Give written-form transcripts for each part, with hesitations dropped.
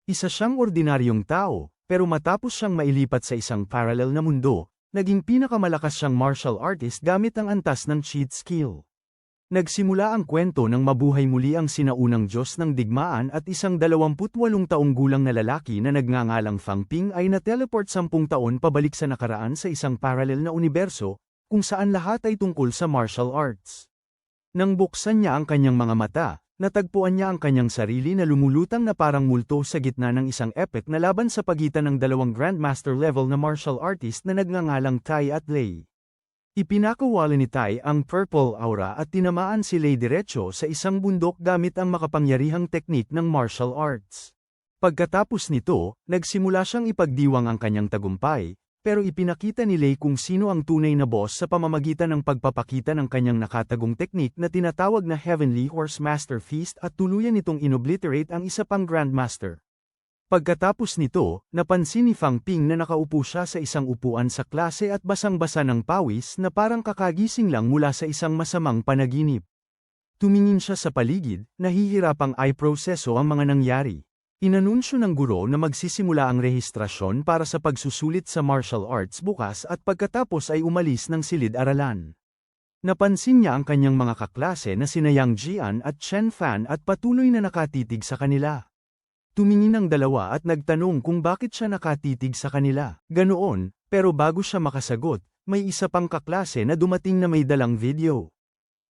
Isa siyang ordinaryong tao, pero matapos siyang mailipat sa isang parallel na mundo, naging pinakamalakas siyang martial artist gamit ang antas ng cheat skill. Nagsimula ang kwento ng mabuhay muli ang sinaunang Diyos ng digmaan at isang 28 taong gulang na lalaki na nagngangalang Fang Ping ay na-teleport 10 taon pabalik sa nakaraan sa isang parallel na universo, kung saan lahat ay tungkol sa martial arts. Nang buksan niya ang kanyang mga mata, natagpuan niya ang kanyang sarili na lumulutang na parang multo sa gitna ng isang epic na laban sa pagitan ng dalawang Grandmaster level na martial artist na nagngangalang Tai at Lei. Ipinakawala ni Tai ang Purple Aura at tinamaan si Lei diretso sa isang bundok gamit ang makapangyarihang teknik ng martial arts. Pagkatapos nito, nagsimula siyang ipagdiwang ang kanyang tagumpay, pero ipinakita ni Lei kung sino ang tunay na boss sa pamamagitan ng pagpapakita ng kanyang nakatagong teknik na tinatawag na Heavenly Horse Master Feast at tuluyan nitong inobliterate ang isa pang Grandmaster. Pagkatapos nito, napansin ni Fang Ping na nakaupo siya sa isang upuan sa klase at basang-basa ng pawis na parang kakagising lang mula sa isang masamang panaginip. Tumingin siya sa paligid, nahihirapang i-proseso ang mga nangyari. Inanunsyo ng guro na magsisimula ang rehistrasyon para sa pagsusulit sa martial arts bukas at pagkatapos ay umalis ng silid-aralan. Napansin niya ang kanyang mga kaklase na sina Yang Jian at Chen Fan at patuloy na nakatitig sa kanila. Tumingin ang dalawa at nagtanong kung bakit siya nakatitig sa kanila. Ganoon, pero bago siya makasagot, may isa pang kaklase na dumating na may dalang video.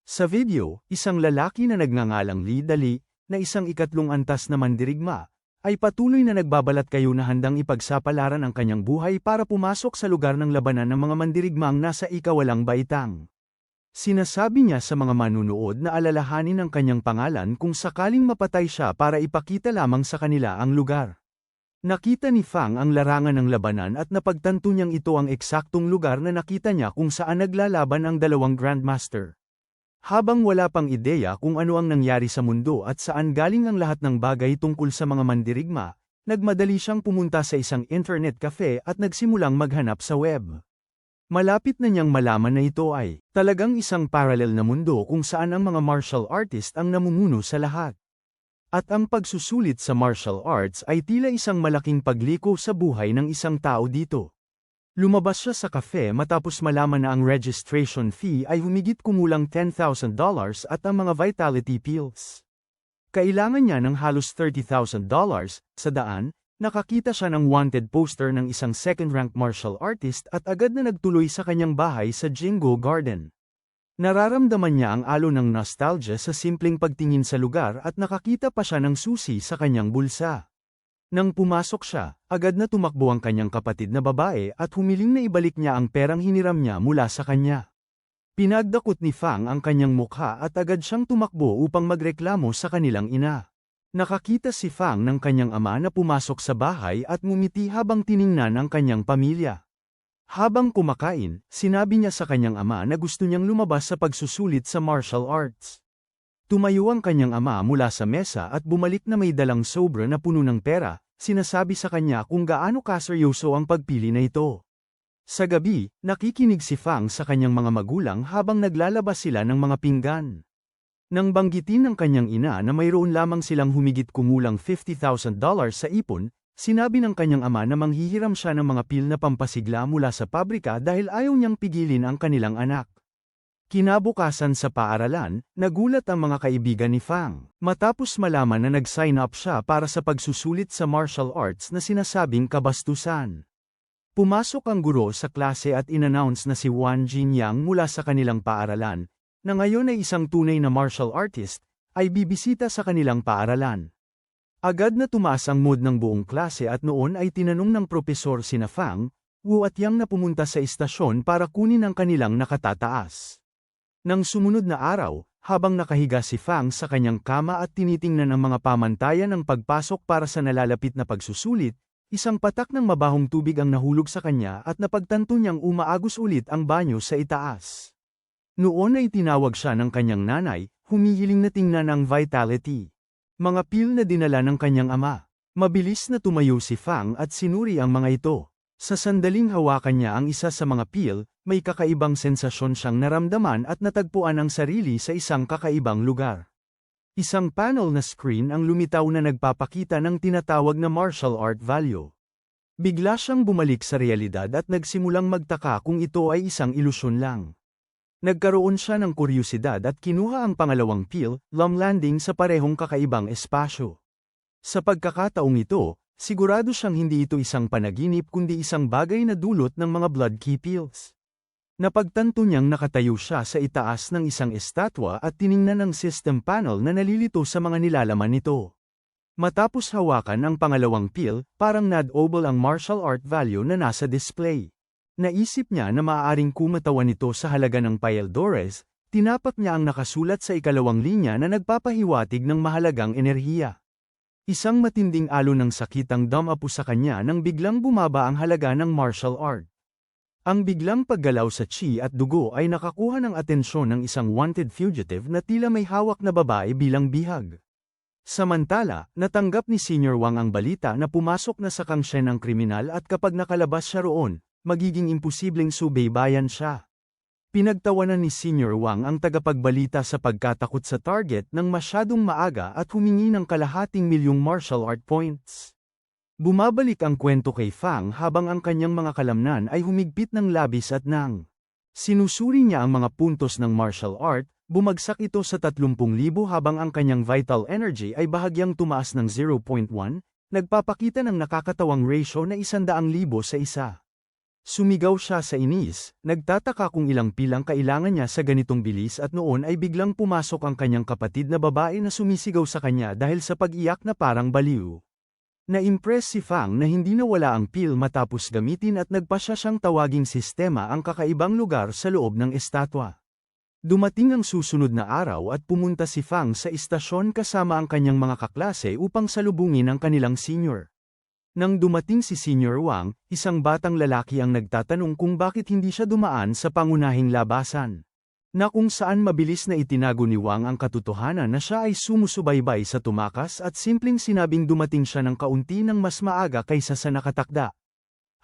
Sa video, isang lalaki na nagngangalang Li Dali, na isang ikatlong antas na mandirigma, ay patuloy na nagbabalat kayo na handang ipagsapalaran ang kanyang buhay para pumasok sa lugar ng labanan ng mga mandirigmang nasa ikawalang baitang. Sinasabi niya sa mga manunood na alalahanin ang kanyang pangalan kung sakaling mapatay siya para ipakita lamang sa kanila ang lugar. Nakita ni Fang ang larangan ng labanan at napagtanto niyang ito ang eksaktong lugar na nakita niya kung saan naglalaban ang dalawang Grandmaster. Habang wala pang ideya kung ano ang nangyari sa mundo at saan galing ang lahat ng bagay tungkol sa mga mandirigma, nagmadali siyang pumunta sa isang internet cafe at nagsimulang maghanap sa web. Malapit na niyang malaman na ito ay talagang isang parallel na mundo kung saan ang mga martial artist ang namumuno sa lahat. At ang pagsusulit sa martial arts ay tila isang malaking pagliko sa buhay ng isang tao dito. Lumabas siya sa cafe matapos malaman na ang registration fee ay humigit kumulang $10,000 at ang mga vitality pills. Kailangan niya ng halos $30,000, sa daan, nakakita siya ng wanted poster ng isang second-rank martial artist at agad na nagtuloy sa kanyang bahay sa Jingo Garden. Nararamdaman niya ang alon ng nostalgia sa simpleng pagtingin sa lugar at nakakita pa siya ng susi sa kanyang bulsa. Nang pumasok siya, agad na tumakbo ang kanyang kapatid na babae at humiling na ibalik niya ang perang hiniram niya mula sa kanya. Pinagdakot ni Fang ang kanyang mukha at agad siyang tumakbo upang magreklamo sa kanilang ina. Nakakita si Fang ng kanyang ama na pumasok sa bahay at ngumiti habang tiningnan ang kanyang pamilya. Habang kumakain, sinabi niya sa kanyang ama na gusto niyang lumabas sa pagsusulit sa martial arts. Tumayo ang kanyang ama mula sa mesa at bumalik na may dalang sobra na puno ng pera, sinasabi sa kanya kung gaano kaseryoso ang pagpili na ito. Sa gabi, nakikinig si Fang sa kanyang mga magulang habang naglalabas sila ng mga pinggan. Nang banggitin ng kanyang ina na mayroon lamang silang humigit kumulang $50,000 sa ipon, sinabi ng kanyang ama na manghihiram siya ng mga pil na pampasigla mula sa pabrika dahil ayaw niyang pigilin ang kanilang anak. Kinabukasan sa paaralan, nagulat ang mga kaibigan ni Fang, matapos malaman na nag-sign up siya para sa pagsusulit sa martial arts na sinasabing kabastusan. Pumasok ang guro sa klase at inannounce na si Wan Jinyang mula sa kanilang paaralan, na ngayon ay isang tunay na martial artist, ay bibisita sa kanilang paaralan. Agad na tumaas ang mood ng buong klase at noon ay tinanong ng propesor sina Fang, Wu at Yang na pumunta sa istasyon para kunin ang kanilang nakatataas. Nang sumunod na araw, habang nakahiga si Fang sa kanyang kama at tinitingnan ang mga pamantayan ng pagpasok para sa nalalapit na pagsusulit, isang patak ng mabahong tubig ang nahulog sa kanya at napagtanto niyang umaagos ulit ang banyo sa itaas. Noon ay tinawag siya ng kanyang nanay, humihiling na tingnan ang vitality. Mga pil na dinala ng kanyang ama. Mabilis na tumayo si Fang at sinuri ang mga ito. Sa sandaling hawakan niya ang isa sa mga pil, may kakaibang sensasyon siyang naramdaman at natagpuan ang sarili sa isang kakaibang lugar. Isang panel na screen ang lumitaw na nagpapakita ng tinatawag na martial art value. Bigla siyang bumalik sa realidad at nagsimulang magtaka kung ito ay isang ilusyon lang. Nagkaroon siya ng kuryusidad at kinuha ang pangalawang peel, Lum Landing sa parehong kakaibang espasyo. Sa pagkakataong ito, sigurado siyang hindi ito isang panaginip kundi isang bagay na dulot ng mga blood key peels. Napagtanto niyang nakatayo siya sa itaas ng isang estatwa at tiningnan ang system panel na nalilito sa mga nilalaman nito. Matapos hawakan ang pangalawang peel, parang nad-obol ang martial art value na nasa display. Naisip niya na maaaring kumatawan nito sa halaga ng Paeldores, tinapak niya ang nakasulat sa ikalawang linya na nagpapahiwatig ng mahalagang enerhiya. Isang matinding alon ng sakit ang dumapo sa kanya nang biglang bumaba ang halaga ng martial art. Ang biglang paggalaw sa chi at dugo ay nakakuha ng atensyon ng isang wanted fugitive na tila may hawak na babae bilang bihag. Samantala, natanggap ni Senior Wang ang balita na pumasok na sa kangsyen ang kriminal at kapag nakalabas siya roon, magiging imposibleng subaybayan siya. Pinagtawanan ni Senior Wang ang tagapagbalita sa pagkatakot sa target nang masyadong maaga at humingi ng kalahating milyong martial art points. Bumabalik ang kwento kay Fang habang ang kanyang mga kalamnan ay humigpit ng labis at nang sinusuri niya ang mga puntos ng martial art, bumagsak ito sa 30,000 habang ang kanyang vital energy ay bahagyang tumaas ng 0.1, nagpapakita ng nakakatawang ratio na 100,000 sa isa. Sumigaw siya sa inis, nagtataka kung ilang pilang kailangan niya sa ganitong bilis at noon ay biglang pumasok ang kanyang kapatid na babae na sumisigaw sa kanya dahil sa pag-iyak na parang baliw. Na-impress si Fang na hindi nawala ang peel matapos gamitin at nagpasya siyang tawaging sistema ang kakaibang lugar sa loob ng estatwa. Dumating ang susunod na araw at pumunta si Fang sa istasyon kasama ang kanyang mga kaklase upang salubungin ang kanilang senior. Nang dumating si Senior Wang, isang batang lalaki ang nagtatanong kung bakit hindi siya dumaan sa pangunahing labasan. Na kung saan mabilis na itinago ni Wang ang katotohanan na siya ay sumusubaybay sa tumakas at simpleng sinabing dumating siya ng kaunti ng mas maaga kaysa sa nakatakda.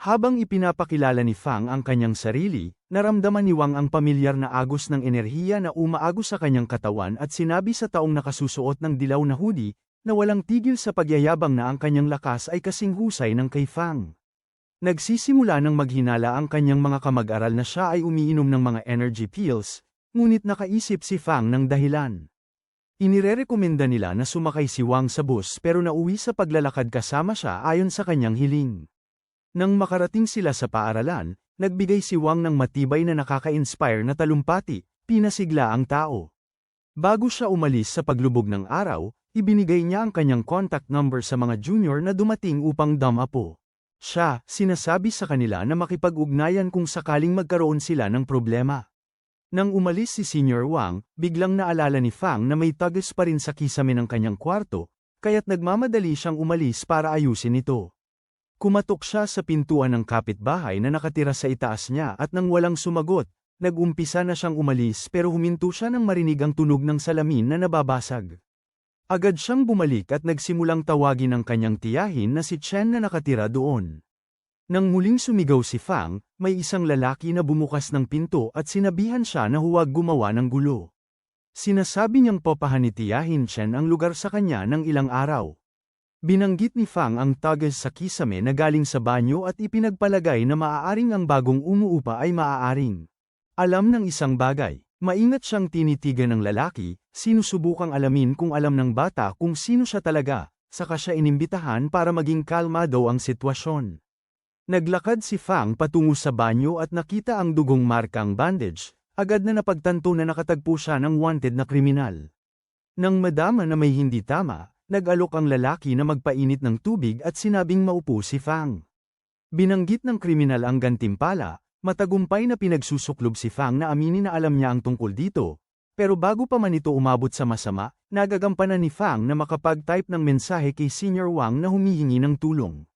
Habang ipinapakilala ni Fang ang kanyang sarili, naramdaman ni Wang ang pamilyar na agos ng enerhiya na umaagos sa kanyang katawan at sinabi sa taong nakasusuot ng dilaw na hoodie, na walang tigil sa pagyayabang na ang kanyang lakas ay kasing husay ng kay Fang. Nagsisimula ng maghinala ang kanyang mga kamag-aral na siya ay umiinom ng mga energy pills, ngunit nakaisip si Fang ng dahilan. Inirerekomenda nila na sumakay si Wang sa bus pero nauwi sa paglalakad kasama siya ayon sa kanyang hiling. Nang makarating sila sa paaralan, nagbigay si Wang ng matibay na nakaka-inspire na talumpati, pinasigla ang tao. Bago siya umalis sa paglubog ng araw, ibinigay niya ang kanyang contact number sa mga junior na dumating upang dumapo. Siya, sinasabi sa kanila na makipag-ugnayan kung sakaling magkaroon sila ng problema. Nang umalis si Senior Wang, biglang naalala ni Fang na may tagos pa rin sa kisame ng kanyang kwarto, kaya't nagmamadali siyang umalis para ayusin ito. Kumatok siya sa pintuan ng kapitbahay na nakatira sa itaas niya at nang walang sumagot, nag-umpisa na siyang umalis pero huminto siya nang marinig ang tunog ng salamin na nababasag. Agad siyang bumalik at nagsimulang tawagin ang kanyang tiyahin na si Chen na nakatira doon. Nang muling sumigaw si Fang, may isang lalaki na bumukas ng pinto at sinabihan siya na huwag gumawa ng gulo. Sinasabi niyang papahan ni tiyahin Chen ang lugar sa kanya ng ilang araw. Binanggit ni Fang ang tagas sa kisame na galing sa banyo at ipinagpalagay na maaaring ang bagong umuupa ay maaaring alam ng isang bagay. Maingat siyang tinitigan ng lalaki, sinusubukang alamin kung alam ng bata kung sino siya talaga, saka siya inimbitahan para maging kalmado ang sitwasyon. Naglakad si Fang patungo sa banyo at nakita ang dugong markang bandage, agad na napagtanto na nakatagpo siya ng wanted na kriminal. Nang madama na may hindi tama, nag-alok ang lalaki na magpainit ng tubig at sinabing maupo si Fang. Binanggit ng kriminal ang gantimpala. Matagumpay na pinagsusuklob si Fang na aminin na alam niya ang tungkol dito, pero bago pa man ito umabot sa masama, nagagampanan ni Fang na makapag-type ng mensahe kay Senior Wang na humihingi ng tulong.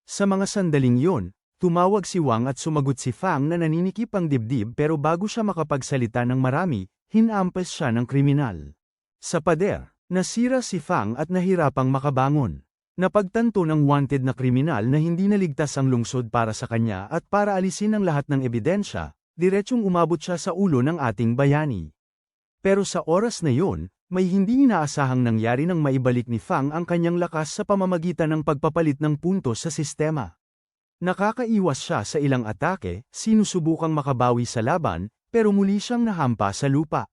Sa mga sandaling yon, tumawag si Wang at sumagot si Fang na naninikip ang dibdib pero bago siya makapagsalita ng marami, hinampas siya ng kriminal. Sa pader, nasira si Fang at nahirapang makabangon. Napagtanto ng wanted na kriminal na hindi naligtas ang lungsod para sa kanya at para alisin ang lahat ng ebidensya, diretsong umabot siya sa ulo ng ating bayani. Pero sa oras na yon, May hindi inaasahang nangyari nang maibalik ni Fang ang kanyang lakas sa pamamagitan ng pagpapalit ng puntos sa sistema. Nakakaiwas siya sa ilang atake, sinusubukang makabawi sa laban, pero muli siyang nahampa sa lupa.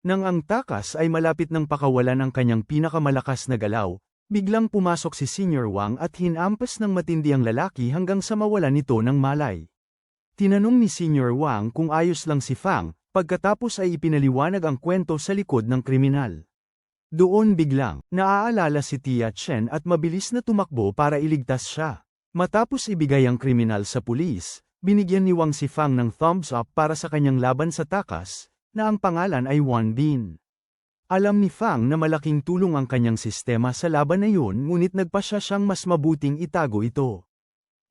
Nang ang takas ay malapit ng pakawalan ang kanyang pinakamalakas na galaw, biglang pumasok si Senior Wang at hinampas ng matindi ang lalaki hanggang sa mawalan nito ng malay. Tinanong ni Senior Wang kung ayos lang si Fang, pagkatapos ay ipinaliwanag ang kwento sa likod ng kriminal. Doon biglang, naaalala si Tia Chen at mabilis na tumakbo para iligtas siya. Matapos ibigay ang kriminal sa pulis, binigyan ni Wang si Fang ng thumbs up para sa kanyang laban sa takas, na ang pangalan ay Wan Bin. Alam ni Fang na malaking tulong ang kanyang sistema sa laban na yun ngunit nagpasya siyang mas mabuting itago ito.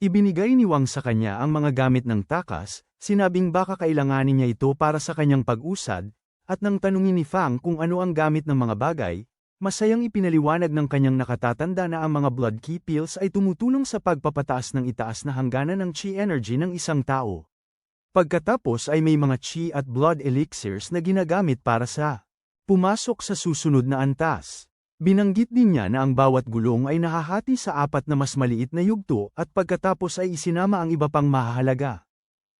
Ibinigay ni Wang sa kanya ang mga gamit ng takas, sinabing baka kailanganin niya ito para sa kanyang pag-usad, at nang tanungin ni Fang kung ano ang gamit ng mga bagay, masayang ipinaliwanag ng kanyang nakatatanda na ang mga blood key pills ay tumutulong sa pagpapataas ng itaas na hangganan ng chi energy ng isang tao. Pagkatapos ay may mga chi at blood elixirs na ginagamit para sa pumasok sa susunod na antas. Binanggit din niya na ang bawat gulong ay nahahati sa 4 na mas maliit na yugto at pagkatapos ay isinama ang iba pang mahahalaga.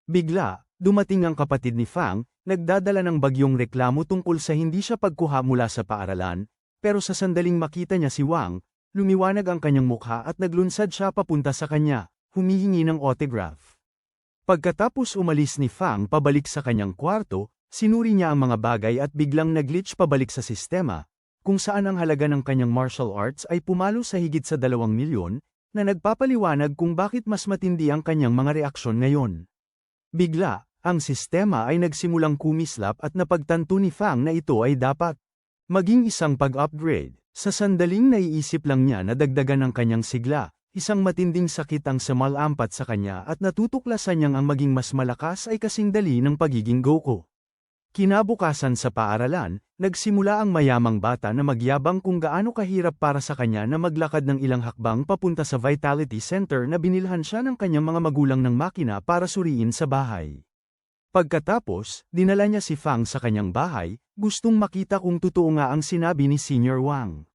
Bigla, dumating ang kapatid ni Fang, nagdadala ng bagyong reklamo tungkol sa hindi siya pagkuha mula sa paaralan, pero sa sandaling makita niya si Wang, lumiwanag ang kanyang mukha at naglunsad siya papunta sa kanya, humihingi ng autograph. Pagkatapos umalis ni Fang pabalik sa kanyang kwarto, sinuri niya ang mga bagay at biglang nag-glitch pabalik sa sistema, kung saan ang halaga ng kanyang martial arts ay pumalo sa higit sa 2 milyon, na nagpapaliwanag kung bakit mas matindi ang kanyang mga reaksyon ngayon. Bigla, ang sistema ay nagsimulang kumislap at napagtanto ni Fang na ito ay dapat maging isang pag-upgrade. Sa sandaling naiisip lang niya na dagdagan ang kanyang sigla, isang matinding sakit ang sumalampat sa kanya at natutuklasan niyang ang maging mas malakas ay kasing dali ng pagiging Goku. Kinabukasan sa paaralan, nagsimula ang mayamang bata na magyabang kung gaano kahirap para sa kanya na maglakad ng ilang hakbang papunta sa Vitality Center na binilhan siya ng kanyang mga magulang ng makina para suriin sa bahay. Pagkatapos, dinala niya si Fang sa kanyang bahay, gustong makita kung totoo nga ang sinabi ni Senior Wang.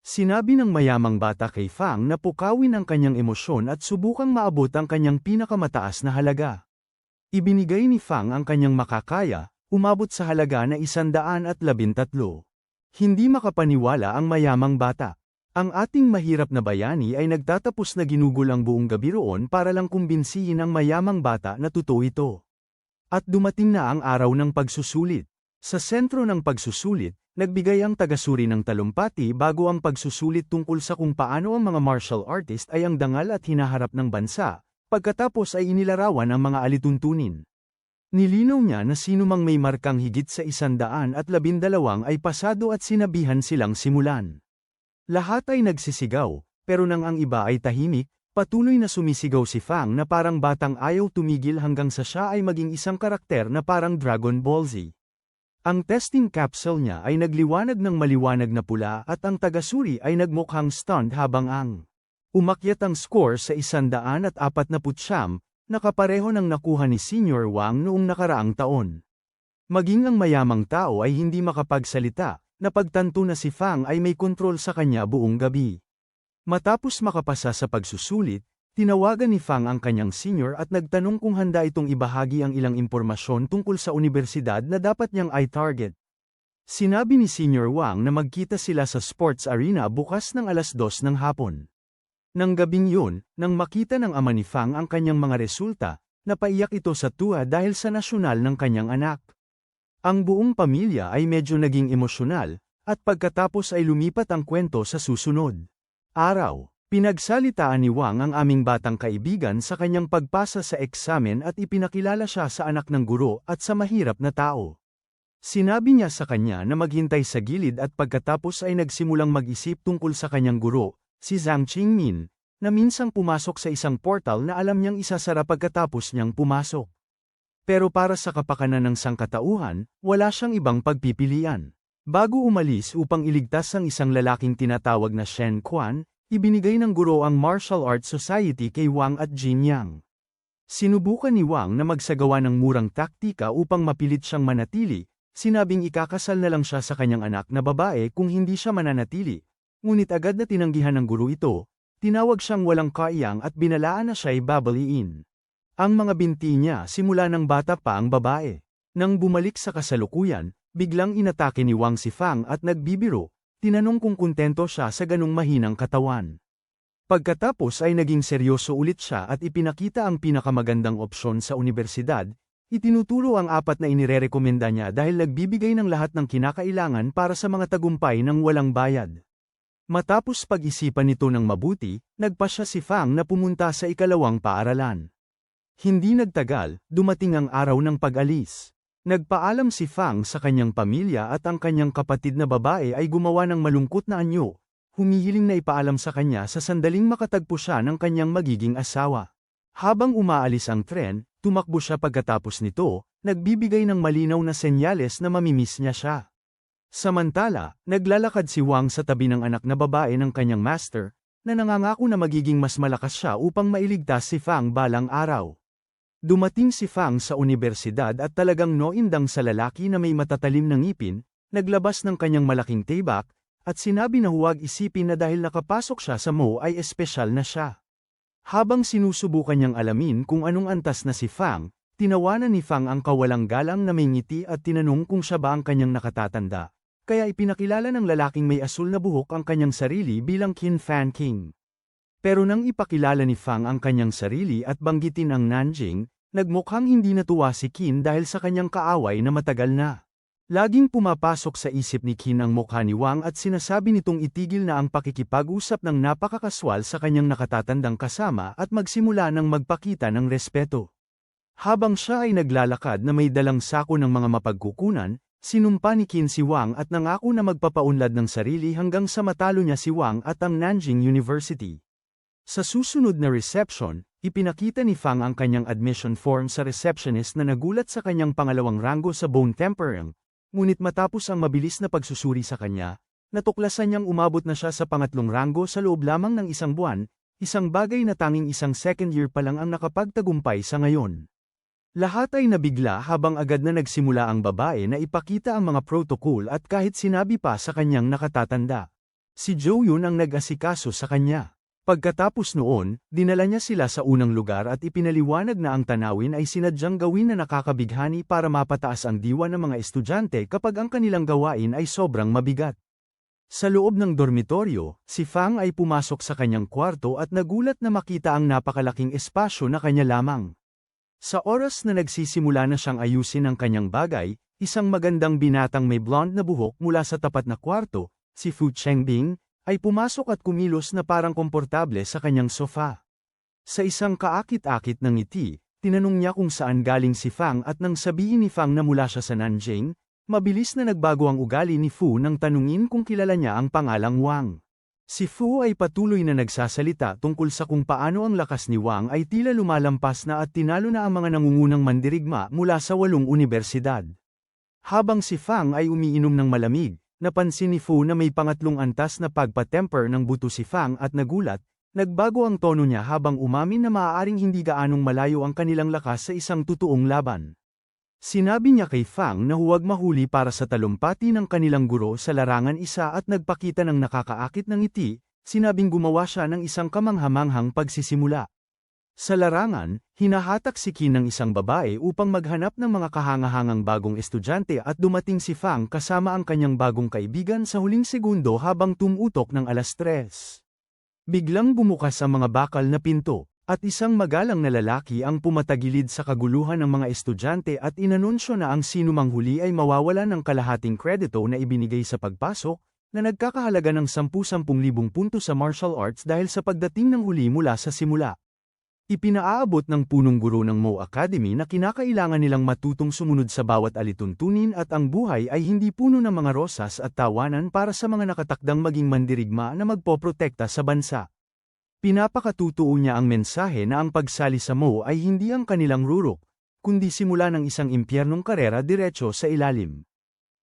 Sinabi ng mayamang bata kay Fang na pukawin ang kanyang emosyon at subukang maabot ang kanyang pinakamataas na halaga. Ibinigay ni Fang ang kanyang makakaya, umabot sa halaga na 113. Hindi makapaniwala ang mayamang bata. Ang ating mahirap na bayani ay nagtatapos na ginugol ang buong gabi roon para lang kumbinsihin ang mayamang bata na totoo ito. At dumating na ang araw ng pagsusulit. Sa sentro ng pagsusulit, nagbigay ang tagasuri ng talumpati bago ang pagsusulit tungkol sa kung paano ang mga martial artist ay ang dangal at hinaharap ng bansa, pagkatapos ay inilarawan ang mga alituntunin. Nilinaw niya na sinumang may markang higit sa 112 ay pasado at sinabihan silang simulan. Lahat ay nagsisigaw, pero nang ang iba ay tahimik, patuloy na sumisigaw si Fang na parang batang ayaw tumigil hanggang sa siya ay maging isang karakter na parang Dragon Ball Z. Ang testing capsule niya ay nagliwanag ng maliwanag na pula at ang tagasuri ay nagmukhang stunned habang umakyat ang score sa 149, nakapareho ng nakuha ni Senior Wang noong nakaraang taon. Maging ang mayamang tao ay hindi makapagsalita, napagtanto na si Fang ay may kontrol sa kanya buong gabi. Matapos makapasa sa pagsusulit, tinawagan ni Fang ang kanyang senior at nagtanong kung handa itong ibahagi ang ilang impormasyon tungkol sa universidad na dapat niyang i-target. Sinabi ni Senior Wang na magkita sila sa sports arena bukas ng 2:00 ng hapon. Nang gabing yun, nang makita ng ama ni Fang ang kanyang mga resulta, napaiyak ito sa tuwa dahil sa nasyonal ng kanyang anak. Ang buong pamilya ay medyo naging emosyonal, at pagkatapos ay lumipat ang kwento sa susunod araw. Pinagsalitaan ni Wang ang aming batang kaibigan sa kanyang pagpasa sa eksamen at ipinakilala siya sa anak ng guro at sa mahirap na tao. Sinabi niya sa kanya na maghintay sa gilid at pagkatapos ay nagsimulang mag-isip tungkol sa kanyang guro, si Zhang Qingmin, na minsang pumasok sa isang portal na alam niyang isasara pagkatapos niyang pumasok. Pero para sa kapakanan ng sangkatauhan, wala siyang ibang pagpipilian. Bago umalis upang iligtas ang isang lalaking tinatawag na Shen Quan, ibinigay ng guro ang Martial Arts Society kay Wang at Jin Yang. Sinubukan ni Wang na magsagawa ng murang taktika upang mapilit siyang manatili, sinabing ikakasal na lang siya sa kanyang anak na babae kung hindi siya mananatili. Ngunit agad na tinanggihan ng guro ito, tinawag siyang walang kaiyang at binalaan na siya'y babaliin. Ang mga binti niya simula ng bata pa ang babae. Nang bumalik sa kasalukuyan, biglang inatake ni Wang si Fang at nagbibiro, tinanong kung kontento siya sa ganung mahinang katawan. Pagkatapos ay naging seryoso ulit siya at ipinakita ang pinakamagandang opsyon sa unibersidad, itinuturo ang 4 na inirerekomenda niya dahil nagbibigay ng lahat ng kinakailangan para sa mga tagumpay ng walang bayad. Matapos pag-isipan nito ng mabuti, nagpasya si Fang na pumunta sa ikalawang paaralan. Hindi nagtagal, dumating ang araw ng pag-alis. Nagpaalam si Fang sa kanyang pamilya at ang kanyang kapatid na babae ay gumawa ng malungkot na anyo, humihiling na ipaalam sa kanya sa sandaling makatagpo siya ng kanyang magiging asawa. Habang umaalis ang tren, tumakbo siya pagkatapos nito, nagbibigay ng malinaw na senyales na mamimiss niya siya. Samantala, naglalakad si Wang sa tabi ng anak na babae ng kanyang master, na nangangako na magiging mas malakas siya upang mailigtas si Fang balang araw. Dumating si Fang sa unibersidad at talagang noindang sa lalaki na may matatalim na ngipin, naglabas ng kanyang malaking tibak, at sinabi na huwag isipin na dahil nakapasok siya sa mo ay espesyal na siya. Habang sinusubukan niyang alamin kung anong antas na si Fang, tinawanan ni Fang ang kawalang galang na may ngiti at tinanong kung siya ba ang kanyang nakatatanda. Kaya ipinakilala ng lalaking may asul na buhok ang kanyang sarili bilang Qin Fan King. Pero nang ipakilala ni Fang ang kanyang sarili at banggitin ang Nanjing, nagmukhang hindi natuwa si Qin dahil sa kanyang kaaway na matagal na. Laging pumapasok sa isip ni Qin ang mukha ni Wang at sinasabi nitong itigil na ang pakikipag-usap ng napakakaswal sa kanyang nakatatandang kasama at magsimula ng magpakita ng respeto. Habang siya ay naglalakad na may dalang sako ng mga mapagkukunan, sinumpa ni Qin si Wang at nangako na magpapaunlad ng sarili hanggang sa matalo niya si Wang at ang Nanjing University. Sa susunod na reception, ipinakita ni Fang ang kanyang admission form sa receptionist na nagulat sa kanyang pangalawang ranggo sa Bone Tempering, ngunit matapos ang mabilis na pagsusuri sa kanya, natuklasan niyang umabot na siya sa pangatlong ranggo sa loob lamang ng isang buwan, isang bagay na tanging isang second year pa lang ang nakapagtagumpay sa ngayon. Lahat ay nabigla habang agad na nagsimula ang babae na ipakita ang mga protocol at kahit sinabi pa sa kanyang nakatatanda. Si Zhou Yun ang nag-asikaso sa kanya. Pagkatapos noon, dinala niya sila sa unang lugar at ipinaliwanag na ang tanawin ay sinadyang gawin na nakakabighani para mapataas ang diwa ng mga estudyante kapag ang kanilang gawain ay sobrang mabigat. Sa loob ng dormitoryo, si Fang ay pumasok sa kanyang kwarto at nagulat na makita ang napakalaking espasyo na kanya lamang. Sa oras na nagsisimula na siyang ayusin ang kanyang bagay, isang magandang binatang may blonde na buhok mula sa tapat na kwarto, si Fu Chengbing, ay pumasok at kumilos na parang komportable sa kanyang sofa. Sa isang kaakit-akit ng ngiti, tinanong niya kung saan galing si Fang at nang sabihin ni Fang na mula siya sa Nanjing, mabilis na nagbago ang ugali ni Fu nang tanungin kung kilala niya ang pangalang Wang. Si Fu ay patuloy na nagsasalita tungkol sa kung paano ang lakas ni Wang ay tila lumalampas na at tinalo na ang mga nangungunang mandirigma mula sa 8 unibersidad. Habang si Fang ay umiinom ng malamig, napansin ni Fu na may pangatlong antas na pagpa-temper ng buto si Fang at nagulat, nagbago ang tono niya habang umamin na maaaring hindi gaanong malayo ang kanilang lakas sa isang totoong laban. Sinabi niya kay Fang na huwag mahuli para sa talumpati ng kanilang guro sa larangan isa at nagpakita ng nakakaakit ng ngiti, sinabing gumawa siya ng isang kamanghamanghang pagsisimula. Sa larangan, hinahatak si Qin ng isang babae upang maghanap ng mga kahangahangang bagong estudyante at dumating si Fang kasama ang kanyang bagong kaibigan sa huling segundo habang tumutok ng 3:00. Biglang bumukas ang mga bakal na pinto, at isang magalang na lalaki ang pumatagilid sa kaguluhan ng mga estudyante at inanunsyo na ang sinumang huli ay mawawala ng kalahating kredito na ibinigay sa pagpasok, na nagkakahalaga ng 10,000 punto sa martial arts dahil sa pagdating ng huli mula sa simula. Ipinaaabot ng punong guro ng Mo Academy na kinakailangan nilang matutong sumunod sa bawat alituntunin at ang buhay ay hindi puno ng mga rosas at tawanan para sa mga nakatakdang maging mandirigma na magpoprotekta sa bansa. Pinapakatutuo niya ang mensahe na ang pagsali sa Mo ay hindi ang kanilang rurok, kundi simula ng isang impyernong karera diretso sa ilalim.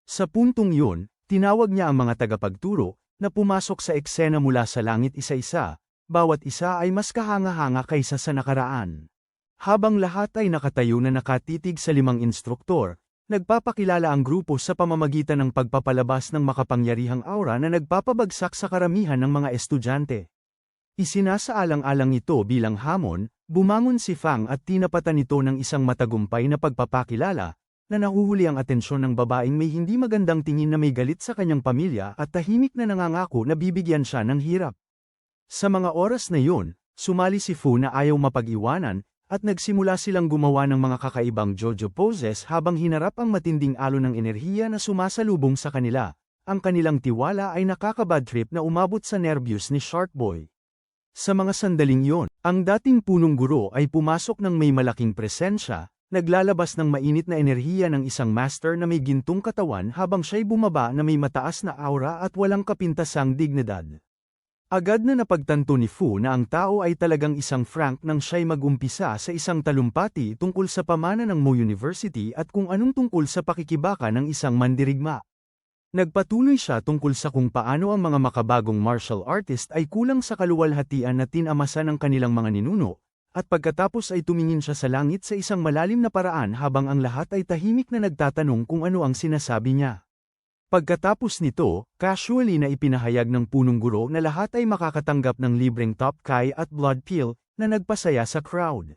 Sa puntong yun, tinawag niya ang mga tagapagturo, na pumasok sa eksena mula sa langit isa-isa, bawat isa ay mas kahanga-hanga kaysa sa nakaraan. Habang lahat ay nakatayo na nakatitig sa 5 instruktor, Nagpapakilala ang grupo sa pamamagitan ng pagpapalabas ng makapangyarihang aura na nagpapabagsak sa karamihan ng mga estudyante. Isinasaalang-alang ito bilang hamon, bumangon si Fang at tinapatan ito ng isang matagumpay na pagpapakilala, na nahuhuli ang atensyon ng babaeng may hindi magandang tingin na may galit sa kanyang pamilya at tahimik na nangangako na bibigyan siya ng hirap. Sa mga oras na yun, sumali si Fu na ayaw mapag-iwanan, at nagsimula silang gumawa ng mga kakaibang JoJo poses habang hinarap ang matinding alon ng enerhiya na sumasalubong sa kanila. Ang kanilang tiwala ay nakakabad trip na umabot sa nerbiyos ni Shark Boy. Sa mga sandaling yon, ang dating punong guro ay pumasok ng may malaking presensya, naglalabas ng mainit na enerhiya ng isang master na may gintong katawan habang siya'y bumaba na may mataas na aura at walang kapintasang dignidad. Agad na napagtanto ni Fu na ang tao ay talagang isang Frank nang siya'y mag-umpisa sa isang talumpati tungkol sa pamana ng Mo University at kung anong tungkol sa pakikibaka ng isang mandirigma. Nagpatuloy siya tungkol sa kung paano ang mga makabagong martial artist ay kulang sa kaluwalhatian na tinamasan ng kanilang mga ninuno, at pagkatapos ay tumingin siya sa langit sa isang malalim na paraan habang ang lahat ay tahimik na nagtatanong kung ano ang sinasabi niya. Pagkatapos nito, casually na ipinahayag ng punong guro na lahat ay makakatanggap ng libreng top kai at blood pill, na nagpasaya sa crowd.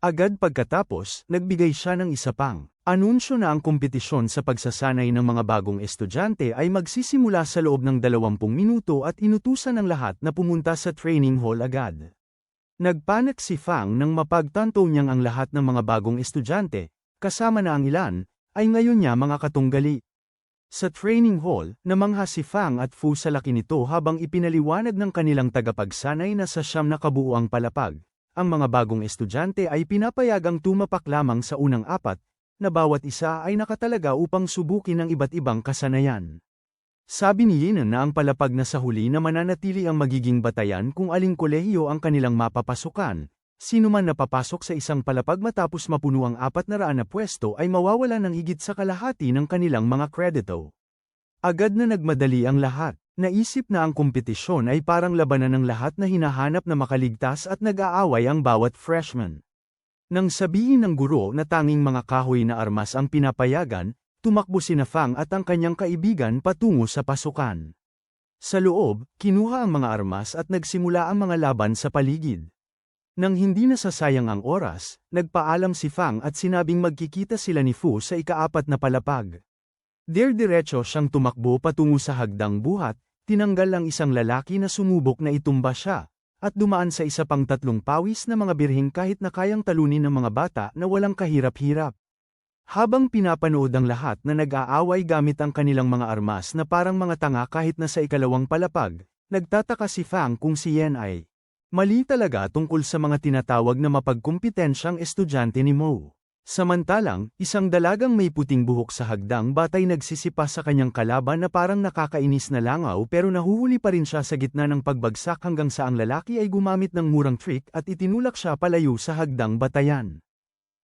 Agad pagkatapos, nagbigay siya ng isa pang anunsyo na ang kompetisyon sa pagsasanay ng mga bagong estudyante ay magsisimula sa loob ng 20 minuto at inutusan ng lahat na pumunta sa training hall agad. Nagpanik si Fang nang mapagtanto niyang ang lahat ng mga bagong estudyante, kasama na ang ilan, ay ngayon niya mga katunggali. Sa training hall, namangha si Fang at Fu sa laki nito habang ipinaliwanag ng kanilang tagapagsanay na sa 9 na kabuuang palapag. Ang mga bagong estudyante ay pinapayagang tumapak lamang sa unang 4, na bawat isa ay nakatalaga upang subukin ang iba't ibang kasanayan. Sabi ni Yinan na ang palapag na sa huli na mananatili ang magiging batayan kung aling kolehiyo ang kanilang mapapasukan. Sino man napapasok sa isang palapag matapos mapuno ang 400 na pwesto ay mawawala ng higit sa kalahati ng kanilang mga kredito. Agad na nagmadali ang lahat. Naisip na ang kompetisyon ay parang labanan ng lahat na hinahanap na makaligtas at nag-aaway ang bawat freshman. Nang sabihin ng guro na tanging mga kahoy na armas ang pinapayagan, tumakbo sina Fang at ang kanyang kaibigan patungo sa pasukan. Sa loob, kinuha ang mga armas at nagsimula ang mga laban sa paligid. Nang hindi nasasayang ang oras, nagpaalam si Fang at sinabing magkikita sila ni Fu sa ika-4 na palapag. Diretso siyang tumakbo patungo sa hagdang buhat, tinanggal ang isang lalaki na sumubok na itumba siya, at dumaan sa isa pang 3 pawis na mga birhing kahit na kayang talunin ng mga bata na walang kahirap-hirap. Habang pinapanood ang lahat na nag-aaway gamit ang kanilang mga armas na parang mga tanga kahit na sa ika-2 palapag, nagtataka si Fang kung si Yen ay mali talaga tungkol sa mga tinatawag na mapagkumpetensyang estudyante ni Mo. Samantalang, isang dalagang may puting buhok sa hagdang batay nagsisipa sa kanyang kalaban na parang nakakainis na langaw pero nahuhuli pa rin siya sa gitna ng pagbagsak hanggang sa ang lalaki ay gumamit ng murang trick at itinulak siya palayo sa hagdang batayan.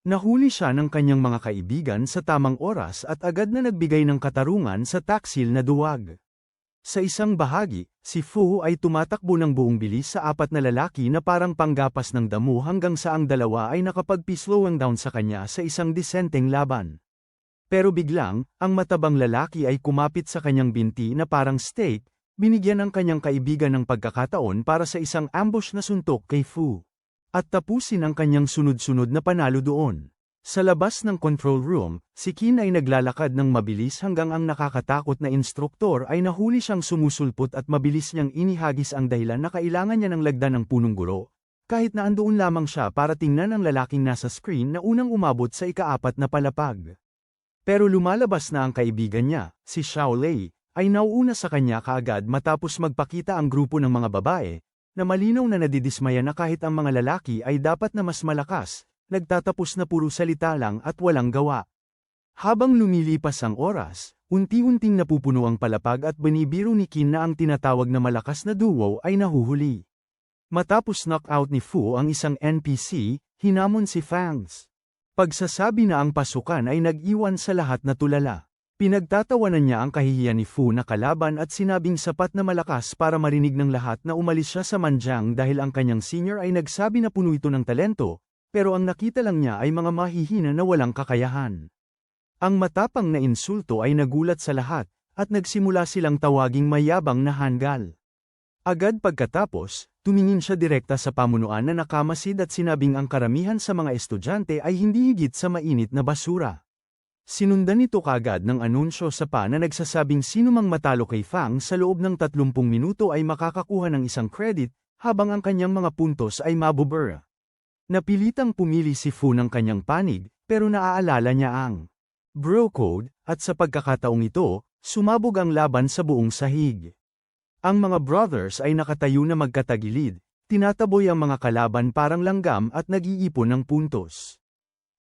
Nahuli siya ng kanyang mga kaibigan sa tamang oras at agad na nagbigay ng katarungan sa taksil na duwag. Sa isang bahagi, si Fu ay tumatakbo ng buong bilis sa 4 na lalaki na parang panggapas ng damo hanggang sa ang dalawa ay nakapag-slowing down sa kanya sa isang disenteng laban. Pero biglang, ang matabang lalaki ay kumapit sa kanyang binti na parang steak, binigyan ng kanyang kaibigan ng pagkakataon para sa isang ambush na suntok kay Fu. At tapusin ang kanyang sunod-sunod na panalo doon. Sa labas ng control room, si Qin ay naglalakad ng mabilis hanggang ang nakakatakot na instruktor ay nahuli siyang sumusulpot at mabilis niyang inihagis ang dahilan na kailangan niya ng lagdan ng punong guro, kahit na andoon lamang siya para tingnan ang lalaking nasa screen na unang umabot sa ika-4 na palapag. Pero lumalabas na ang kaibigan niya, si Xiao Lei, ay nauuna sa kanya kaagad matapos magpakita ang grupo ng mga babae, na malinaw na nadidismaya na kahit ang mga lalaki ay dapat na mas malakas, nagtatapos na puro salita lang at walang gawa. Habang lumilipas ang oras, unti-unting napupuno ang palapag at binibiro ni Qin na ang tinatawag na malakas na duo ay nahuhuli. Matapos knockout ni Fu ang isang NPC, hinamon si Fangs. Pagsasabi na ang pasukan ay nag-iwan sa lahat na tulala. Pinagtatawanan niya ang kahihiyan ni Fu na kalaban at sinabing sapat na malakas para marinig ng lahat na umalis siya sa Manjiang dahil ang kanyang senior ay nagsabi na puno ito ng talento, pero ang nakita lang niya ay mga mahihina na walang kakayahan. Ang matapang na insulto ay nagulat sa lahat, at nagsimula silang tawaging mayabang na hanggal. Agad pagkatapos, tumingin siya direkta sa pamunuan na nakamasid at sinabing ang karamihan sa mga estudyante ay hindi higit sa mainit na basura. Sinundan nito kaagad ng anunsyo sa PA na nagsasabing sinumang matalo kay Fang sa loob ng 30 minuto ay makakakuha ng isang credit, habang ang kanyang mga puntos ay mabubura. Napilitang pumili si Fu ng kanyang panig, pero naaalala niya ang Bro Code, at sa pagkakataong ito, sumabog ang laban sa buong sahig. Ang mga brothers ay nakatayo na magkatagilid, tinataboy ang mga kalaban parang langgam at nag-iipon ng puntos.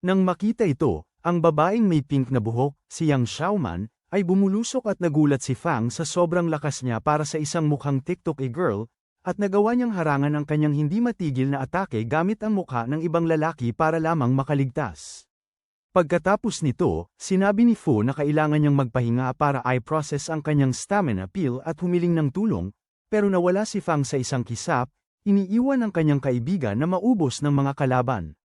Nang makita ito, ang babaeng may pink na buhok, si Yang Xiaoman, ay bumulusok at nagulat si Fang sa sobrang lakas niya para sa isang mukhang TikTok girl, at nagawa niyang harangan ang kanyang hindi matigil na atake gamit ang mukha ng ibang lalaki para lamang makaligtas. Pagkatapos nito, sinabi ni Fu na kailangan niyang magpahinga para i-process ang kanyang stamina pill at humiling ng tulong, pero nawala si Fang sa isang kisap, iniiwan ang kanyang kaibigan na maubos ng mga kalaban.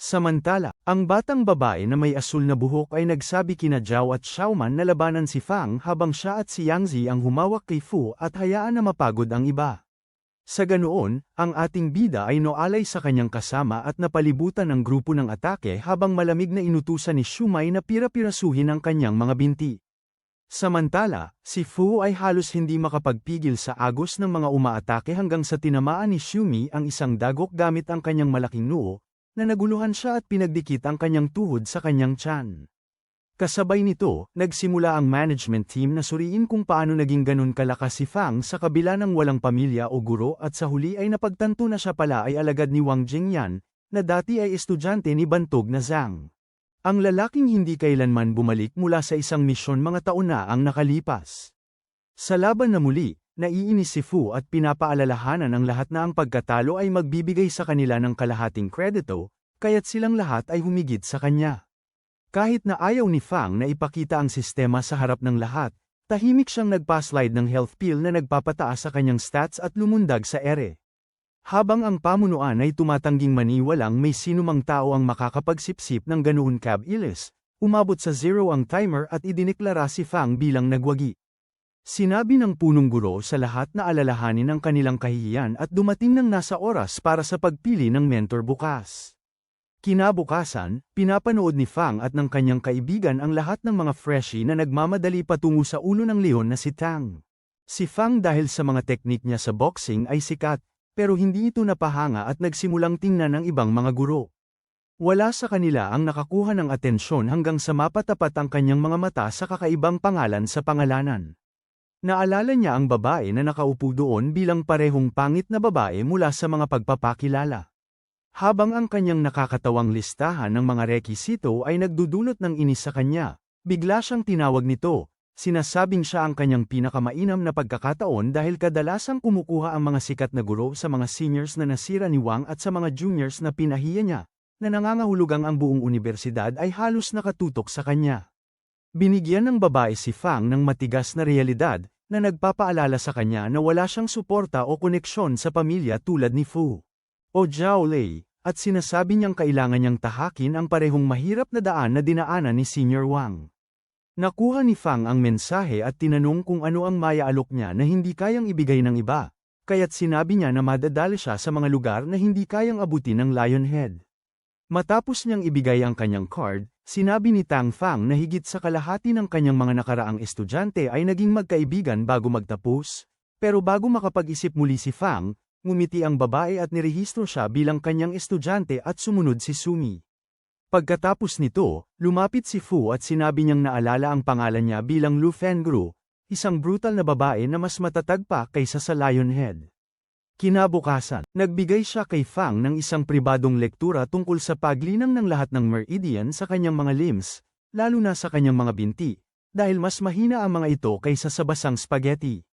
Samantala, ang batang babae na may asul na buhok ay nagsabi kina Zhao at Xiaoman na labanan si Fang habang siya at si Yang Zi ang humawak kay Fu at hayaan na mapagod ang iba. Sa ganoon, ang ating bida ay noalay sa kanyang kasama at napalibutan ng grupo ng atake habang malamig na inutusan ni Shumai na pira-pirasuhin ang kanyang mga binti. Samantala, si Fu ay halos hindi makapagpigil sa agos ng mga umaatake hanggang sa tinamaan ni Shumi ang isang dagok gamit ang kanyang malaking noo, na naguluhan siya at pinagdikit ang kanyang tuhod sa kanyang tiyan. Kasabay nito, nagsimula ang management team na suriin kung paano naging ganun kalakas si Fang sa kabila ng walang pamilya o guro at sa huli ay napagtanto na siya pala ay alagad ni Wang Jingyan, na dati ay estudyante ni Bantog na Zhang. Ang lalaking hindi kailanman bumalik mula sa isang misyon mga taon na ang nakalipas. Sa laban na muli, naiinis si Fu at pinapaalalahanan ang lahat na ang pagkatalo ay magbibigay sa kanila ng kalahating kredito, kaya't silang lahat ay humigit sa kanya. Kahit na ayaw ni Fang na ipakita ang sistema sa harap ng lahat, tahimik siyang nagpa-slide ng health pill na nagpapataas sa kanyang stats at lumundag sa ere. Habang ang pamunuan ay tumatangging maniwalang may sinumang tao ang makakapagsipsip ng ganoon kabilis, umabot sa 0 ang timer at idineklara si Fang bilang nagwagi. Sinabi ng punong guro sa lahat na alalahanin ang kanilang kahihiyan at dumating ng nasa oras para sa pagpili ng mentor bukas. Kinabukasan, pinapanood ni Fang at ng kanyang kaibigan ang lahat ng mga freshie na nagmamadali patungo sa ulo ng leon na si Tang. Si Fang dahil sa mga teknik niya sa boxing ay sikat, pero hindi ito napahanga at nagsimulang tingnan ng ibang mga guro. Wala sa kanila ang nakakuha ng atensyon hanggang sa mapatapat ang kanyang mga mata sa kakaibang pangalan sa pangalanan. Naalala niya ang babae na nakaupo doon bilang parehong pangit na babae mula sa mga pagpapakilala. Habang ang kanyang nakakatawang listahan ng mga rekisito ay nagdudulot ng inis sa kanya, bigla siyang tinawag nito, sinasabing siya ang kanyang pinakamainam na pagkakataon dahil kadalasang kumukuha ang mga sikat na guro sa mga seniors na nasira ni Wang at sa mga juniors na pinahiya niya, na nangangahulugang ang buong universidad ay halos nakatutok sa kanya. Binigyan ng babae si Fang ng matigas na realidad, na nagpapaalala sa kanya na wala siyang suporta o koneksyon sa pamilya tulad ni Fu o Zhao Lei, at sinasabi niyang kailangan niyang tahakin ang parehong mahirap na daan na dinaanan ni Senior Wang. Nakuha ni Fang ang mensahe at tinanong kung ano ang maya-alok niya na hindi kayang ibigay ng iba, kaya't sinabi niya na madadali siya sa mga lugar na hindi kayang abutin ng Lionhead. Matapos niyang ibigay ang kanyang card, sinabi ni Tang Fang na higit sa kalahati ng kanyang mga nakaraang estudyante ay naging magkaibigan bago magtapos, pero bago makapag-isip muli si Fang, ngumiti ang babae at nirehistro siya bilang kanyang estudyante at sumunod si Sumi. Pagkatapos nito, lumapit si Fu at sinabi niyang naalala ang pangalan niya bilang Lu Fengru, isang brutal na babae na mas matatag pa kaysa sa Lionhead. Kinabukasan, nagbigay siya kay Fang ng isang pribadong lektura tungkol sa paglinang ng lahat ng meridian sa kanyang mga limbs, lalo na sa kanyang mga binti, dahil mas mahina ang mga ito kaysa sa basang spaghetti.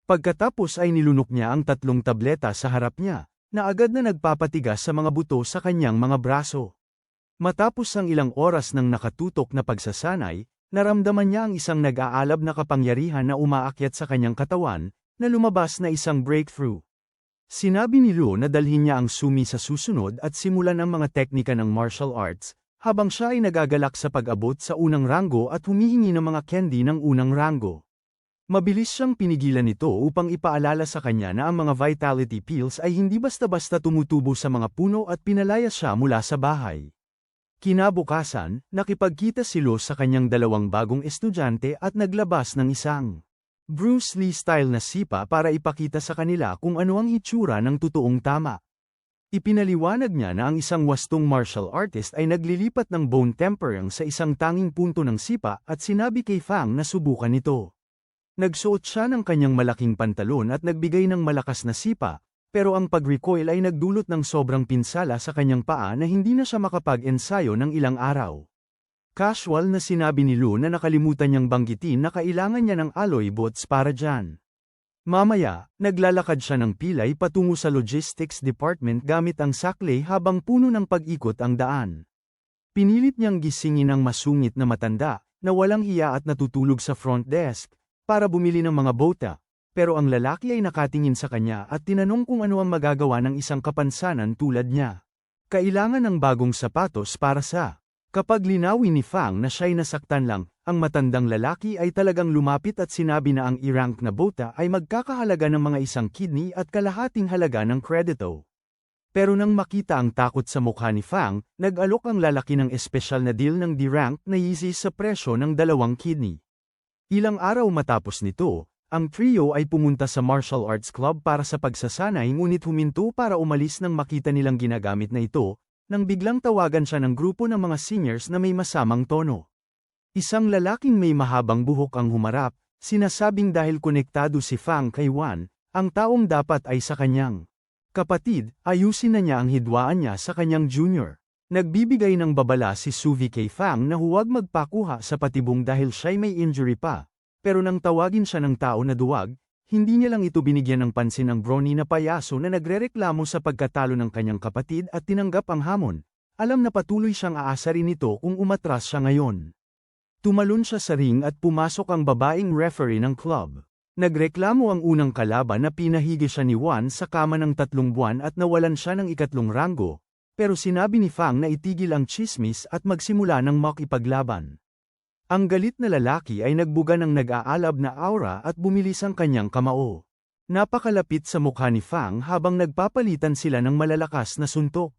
Pagkatapos ay nilunok niya ang 3 tableta sa harap niya, na agad na nagpapatigas sa mga buto sa kanyang mga braso. Matapos ang ilang oras ng nakatutok na pagsasanay, naramdaman niya ang isang nag-aalab na kapangyarihan na umaakyat sa kanyang katawan, na lumabas na isang breakthrough. Sinabi ni Lu na dalhin niya ang Sumi sa susunod at simulan ang mga teknika ng martial arts, habang siya ay nagagalak sa pag-abot sa unang ranggo at humihingi ng mga candy ng unang ranggo. Mabilis siyang pinigilan nito upang ipaalala sa kanya na ang mga vitality pills ay hindi basta-basta tumutubo sa mga puno at pinalayas siya mula sa bahay. Kinabukasan, nakipagkita si Lo sa kanyang dalawang bagong estudyante at naglabas ng isang Bruce Lee-style na sipa para ipakita sa kanila kung ano ang hitsura ng totoong tama. Ipinaliwanag niya na ang isang wastong martial artist ay naglilipat ng bone tempering sa isang tanging punto ng sipa at sinabi kay Fang na subukan ito. Nagsuot siya ng kanyang malaking pantalon at nagbigay ng malakas na sipa, pero ang pag-recoil ay nagdulot ng sobrang pinsala sa kanyang paa na hindi na siya makapag-ensayo ng ilang araw. Casual na sinabi ni Lu na nakalimutan niyang banggitin na kailangan niya ng alloy boots para dyan. Mamaya, naglalakad siya ng pilay patungo sa logistics department gamit ang saklay habang puno ng pag-ikot ang daan. Pinilit niyang gisingin ang masungit na matanda, na walang hiya at natutulog sa front desk, para bumili ng mga bota, pero ang lalaki ay nakatingin sa kanya at tinanong kung ano ang magagawa ng isang kapansanan tulad niya. Kailangan ng bagong sapatos para sa Kapag linawin ni Fang na siya'y nasaktan lang, ang matandang lalaki ay talagang lumapit at sinabi na ang i-rank na bota ay magkakahalaga ng mga isang kidney at kalahating halaga ng kredito. Pero nang makita ang takot sa mukha ni Fang, nag-alok ang lalaki ng espesyal na deal ng di-rank na Yeezy sa presyo ng 2 kidney. Ilang araw matapos nito, ang trio ay pumunta sa martial arts club para sa pagsasanay ngunit huminto para umalis nang makita nilang ginagamit na ito, nang biglang tawagan siya ng grupo ng mga seniors na may masamang tono. Isang lalaking may mahabang buhok ang humarap, sinasabing dahil konektado si Fang kay Wan, ang taong dapat ay sa kanyang kapatid, ayusin na niya ang hidwaan niya sa kanyang junior. Nagbibigay ng babala si Suvi kay Fang na huwag magpakuha sa patibong dahil siya'y may injury pa, pero nang tawagin siya ng tao na duwag, hindi niya lang ito binigyan ng pansin ang brony na payaso na nagrereklamo sa pagkatalo ng kanyang kapatid at tinanggap ang hamon. Alam na patuloy siyang aasarin nito kung umatras siya ngayon. Tumalon siya sa ring at pumasok ang babaeng referee ng club. Nagreklamo ang unang kalaban na pinahigi siya ni Wan sa kama ng 3 buwan at nawalan siya ng 3 ranggo, pero sinabi ni Fang na itigil ang chismis at magsimula ng makipaglaban. Ang galit na lalaki ay nagbuga ng nag-aalab na aura at bumilis ang kanyang kamao. Napakalapit sa mukha ni Fang habang nagpapalitan sila ng malalakas na suntok.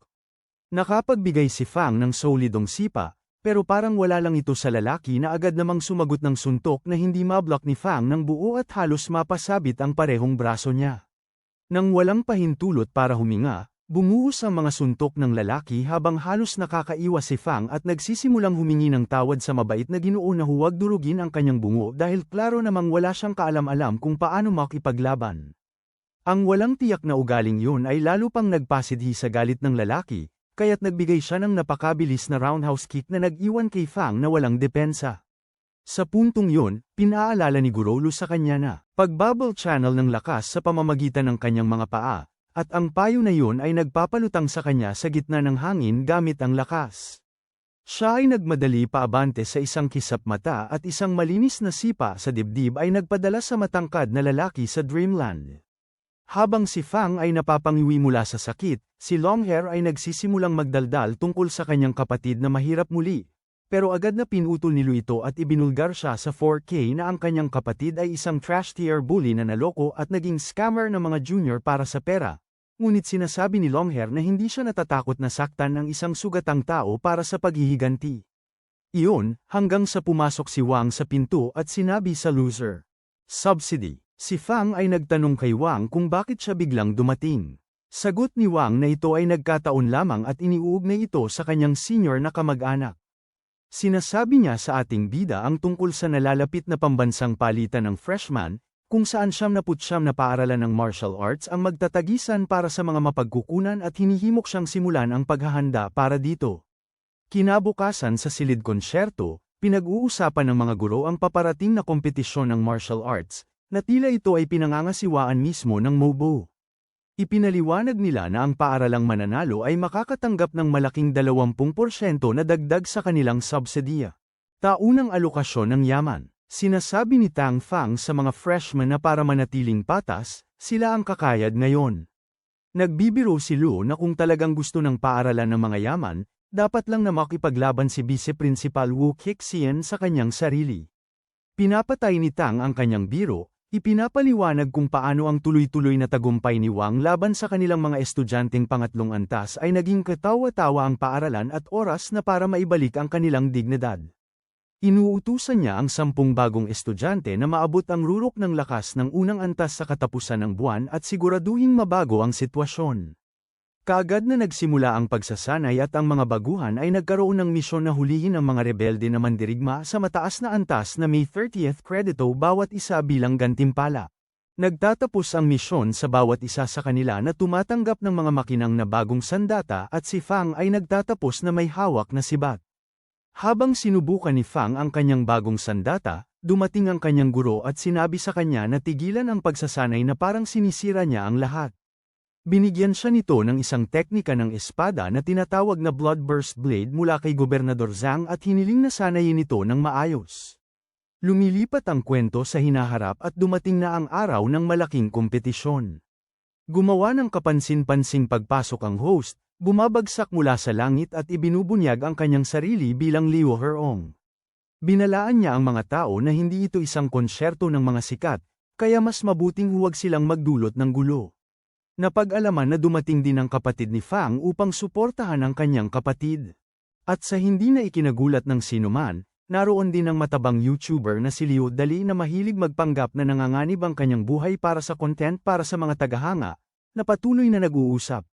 Nakapagbigay si Fang ng solidong sipa, pero parang wala lang ito sa lalaki na agad namang sumagot ng suntok na hindi mablock ni Fang ng buo at halos mapasabit ang parehong braso niya. Nang walang pahintulot para huminga, bumuhos ang mga suntok ng lalaki habang halos nakakaiwas si Fang at nagsisimulang humingi ng tawad sa mabait na Ginoo na huwag durugin ang kanyang bungo dahil klaro namang wala siyang kaalam-alam kung paano makipaglaban. Ang walang tiyak na ugaling yun ay lalo pang nagpasidhi sa galit ng lalaki, kaya't nagbigay siya ng napakabilis na roundhouse kick na nag-iwan kay Fang na walang depensa. Sa puntong yun, pinaalala ni Gurolo sa kanya na pag-bubble channel ng lakas sa pamamagitan ng kanyang mga paa, at ang payo na yun ay nagpapalutang sa kanya sa gitna ng hangin gamit ang lakas. Siya ay nagmadali paabante sa isang kisap mata at isang malinis na sipa sa dibdib ay nagpadala sa matangkad na lalaki sa Dreamland. Habang si Fang ay napapangiwi mula sa sakit, si Longhair ay nagsisimulang magdaldal tungkol sa kanyang kapatid na mahirap muli, pero agad na pinutol ni Lu ito at ibinulgar siya sa 4K na ang kanyang kapatid ay isang trash-tier bully na naloko at naging scammer ng mga junior para sa pera. Ngunit sinasabi ni Longhair na hindi siya natatakot na saktan ng isang sugatang tao para sa paghihiganti. Iyon, hanggang sa pumasok si Wang sa pinto at sinabi sa loser, "Subsidy." Si Fang ay nagtanong kay Wang kung bakit siya biglang dumating. Sagot ni Wang na ito ay nagkataon lamang at iniuugnay ito sa kanyang senior na kamag-anak. Sinasabi niya sa ating bida ang tungkol sa nalalapit na pambansang palitan ng freshman, kung saan 79 na paaralan ng martial arts ang magtatagisan para sa mga mapagkukunan at hinihimok siyang simulan ang paghahanda para dito. Kinabukasan sa silid konsyerto, pinag-uusapan ng mga guro ang paparating na kompetisyon ng martial arts, na tila ito ay pinangangasiwaan mismo ng MOBO. Ipinaliwanag nila na ang paaralang mananalo ay makakatanggap ng malaking 20% na dagdag sa kanilang subsidiya. Taunang alokasyon ng yaman. Sinasabi ni Tang Fang sa mga freshmen na para manatiling patas, sila ang kakayad ngayon. Nagbibiro si Lu na kung talagang gusto ng paaralan ng mga yaman, dapat lang na makipaglaban si Vice Principal Wu Kexian sa kanyang sarili. Pinapatay ni Tang ang kanyang biro, ipinapaliwanag kung paano ang tuloy-tuloy na tagumpay ni Wang laban sa kanilang mga estudyanteng pangatlong antas ay naging katawa-tawa ang paaralan at oras na para maibalik ang kanilang dignidad. Inuutusan niya ang 10 bagong estudyante na maabot ang rurok ng lakas ng unang antas sa katapusan ng buwan at siguraduhing mabago ang sitwasyon. Kaagad na nagsimula ang pagsasanay at ang mga baguhan ay nagkaroon ng misyon na hulihin ang mga rebelde na mandirigma sa mataas na antas na may 30th credito bawat isa bilang gantimpala. Nagtatapos ang misyon sa bawat isa sa kanila na tumatanggap ng mga makinang na bagong sandata at si Fang ay nagtatapos na may hawak na sibat. Habang sinubukan ni Fang ang kanyang bagong sandata, dumating ang kanyang guro at sinabi sa kanya na tigilan ang pagsasanay na parang sinisira niya ang lahat. Binigyan siya nito ng isang teknika ng espada na tinatawag na Bloodburst Blade mula kay Gobernador Zhang at hiniling na sanayin ito ng maayos. Lumilipat ang kwento sa hinaharap at dumating na ang araw ng malaking kompetisyon. Gumawa ng kapansin-pansing pagpasok ang host, bumabagsak mula sa langit at ibinubunyag ang kanyang sarili bilang Liu Herong. Binalaan niya ang mga tao na hindi ito isang konsyerto ng mga sikat, kaya mas mabuting huwag silang magdulot ng gulo. Napag-alaman na dumating din ang kapatid ni Fang upang suportahan ang kanyang kapatid. At sa hindi na ikinagulat ng sinuman, naroon din ang matabang YouTuber na si Liu Dali na mahilig magpanggap na nanganganib ang kanyang buhay para sa content para sa mga tagahanga, na patuloy na nag-uusap.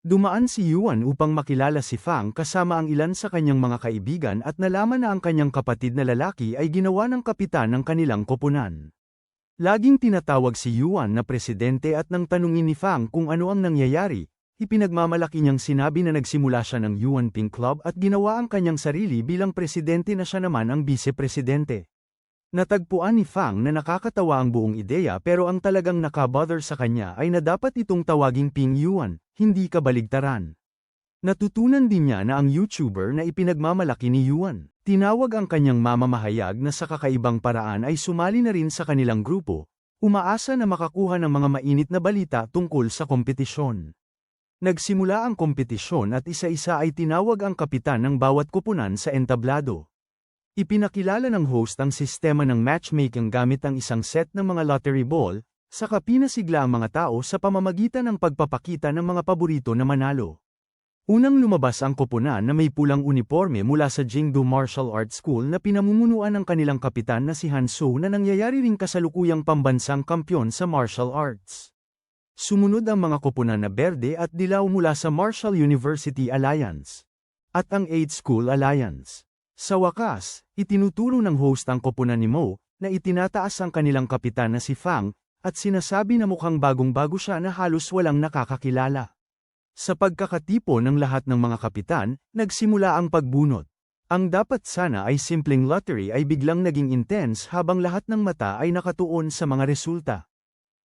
Dumaan si Yuan upang makilala si Fang kasama ang ilan sa kanyang mga kaibigan at nalaman na ang kanyang kapatid na lalaki ay ginawa ng kapitan ng kanilang koponan. Laging tinatawag si Yuan na presidente at nang tanungin ni Fang kung ano ang nangyayari, ipinagmamalaki niyang sinabi na nagsimula siya ng Yuan Ping Club at ginawa ang kanyang sarili bilang presidente na siya naman ang vice-presidente. Natagpuan ni Fang na nakakatawa ang buong ideya pero ang talagang nakabother sa kanya ay na dapat itong tawaging Ping Yuan, hindi kabaligtaran. Natutunan din niya na ang YouTuber na ipinagmamalaki ni Yuan, tinawag ang kanyang mamamahayag na sa kakaibang paraan ay sumali na rin sa kanilang grupo, umaasa na makakuha ng mga mainit na balita tungkol sa kompetisyon. Nagsimula ang kompetisyon at isa-isa ay tinawag ang kapitan ng bawat koponan sa entablado. Ipinakilala ng host ang sistema ng matchmaking gamit ang isang set ng mga lottery ball, saka pinasigla ang mga tao sa pamamagitan ng pagpapakita ng mga paborito na manalo. Unang lumabas ang koponan na may pulang uniforme mula sa Jingdu Martial Arts School na pinamumunuan ng kanilang kapitan na si Han Su na nangyayari ring kasalukuyang pambansang kampyon sa martial arts. Sumunod ang mga koponan na berde at dilaw mula sa Martial University Alliance at ang 8 School Alliance. Sa wakas, itinuturo ng host ang koponan ni Mo na itinataas ang kanilang kapitan na si Fang at sinasabi na mukhang bagong-bago siya na halos walang nakakakilala. Sa pagkakatipo ng lahat ng mga kapitan, nagsimula ang pagbunot. Ang dapat sana ay simpleng lottery ay biglang naging intense habang lahat ng mata ay nakatuon sa mga resulta.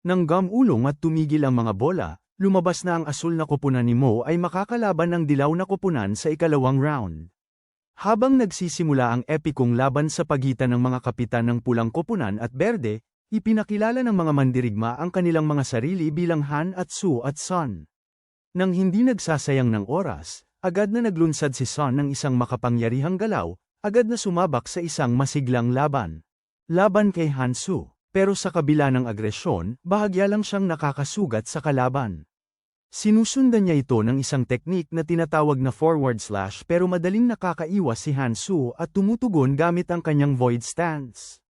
Nang gamulong at tumigil ang mga bola, lumabas na ang asul na koponan ni Mo ay makakalaban ng dilaw na koponan sa ikalawang round. Habang nagsisimula ang epikong laban sa pagitan ng mga kapitan ng pulang koponan at berde, ipinakilala ng mga mandirigma ang kanilang mga sarili bilang Han at Su at Son. Nang hindi nagsasayang ng oras, agad na naglunsad si Son ng isang makapangyarihang galaw, agad na sumabak sa isang masiglang laban. Laban kay Han Su, pero sa kabila ng agresyon, bahagya lang siyang nakakasugat sa kalaban. Sinusundan niya ito ng isang teknik na tinatawag na forward slash pero madaling nakakaiwas si Han Su at tumutugon gamit ang kanyang void stance.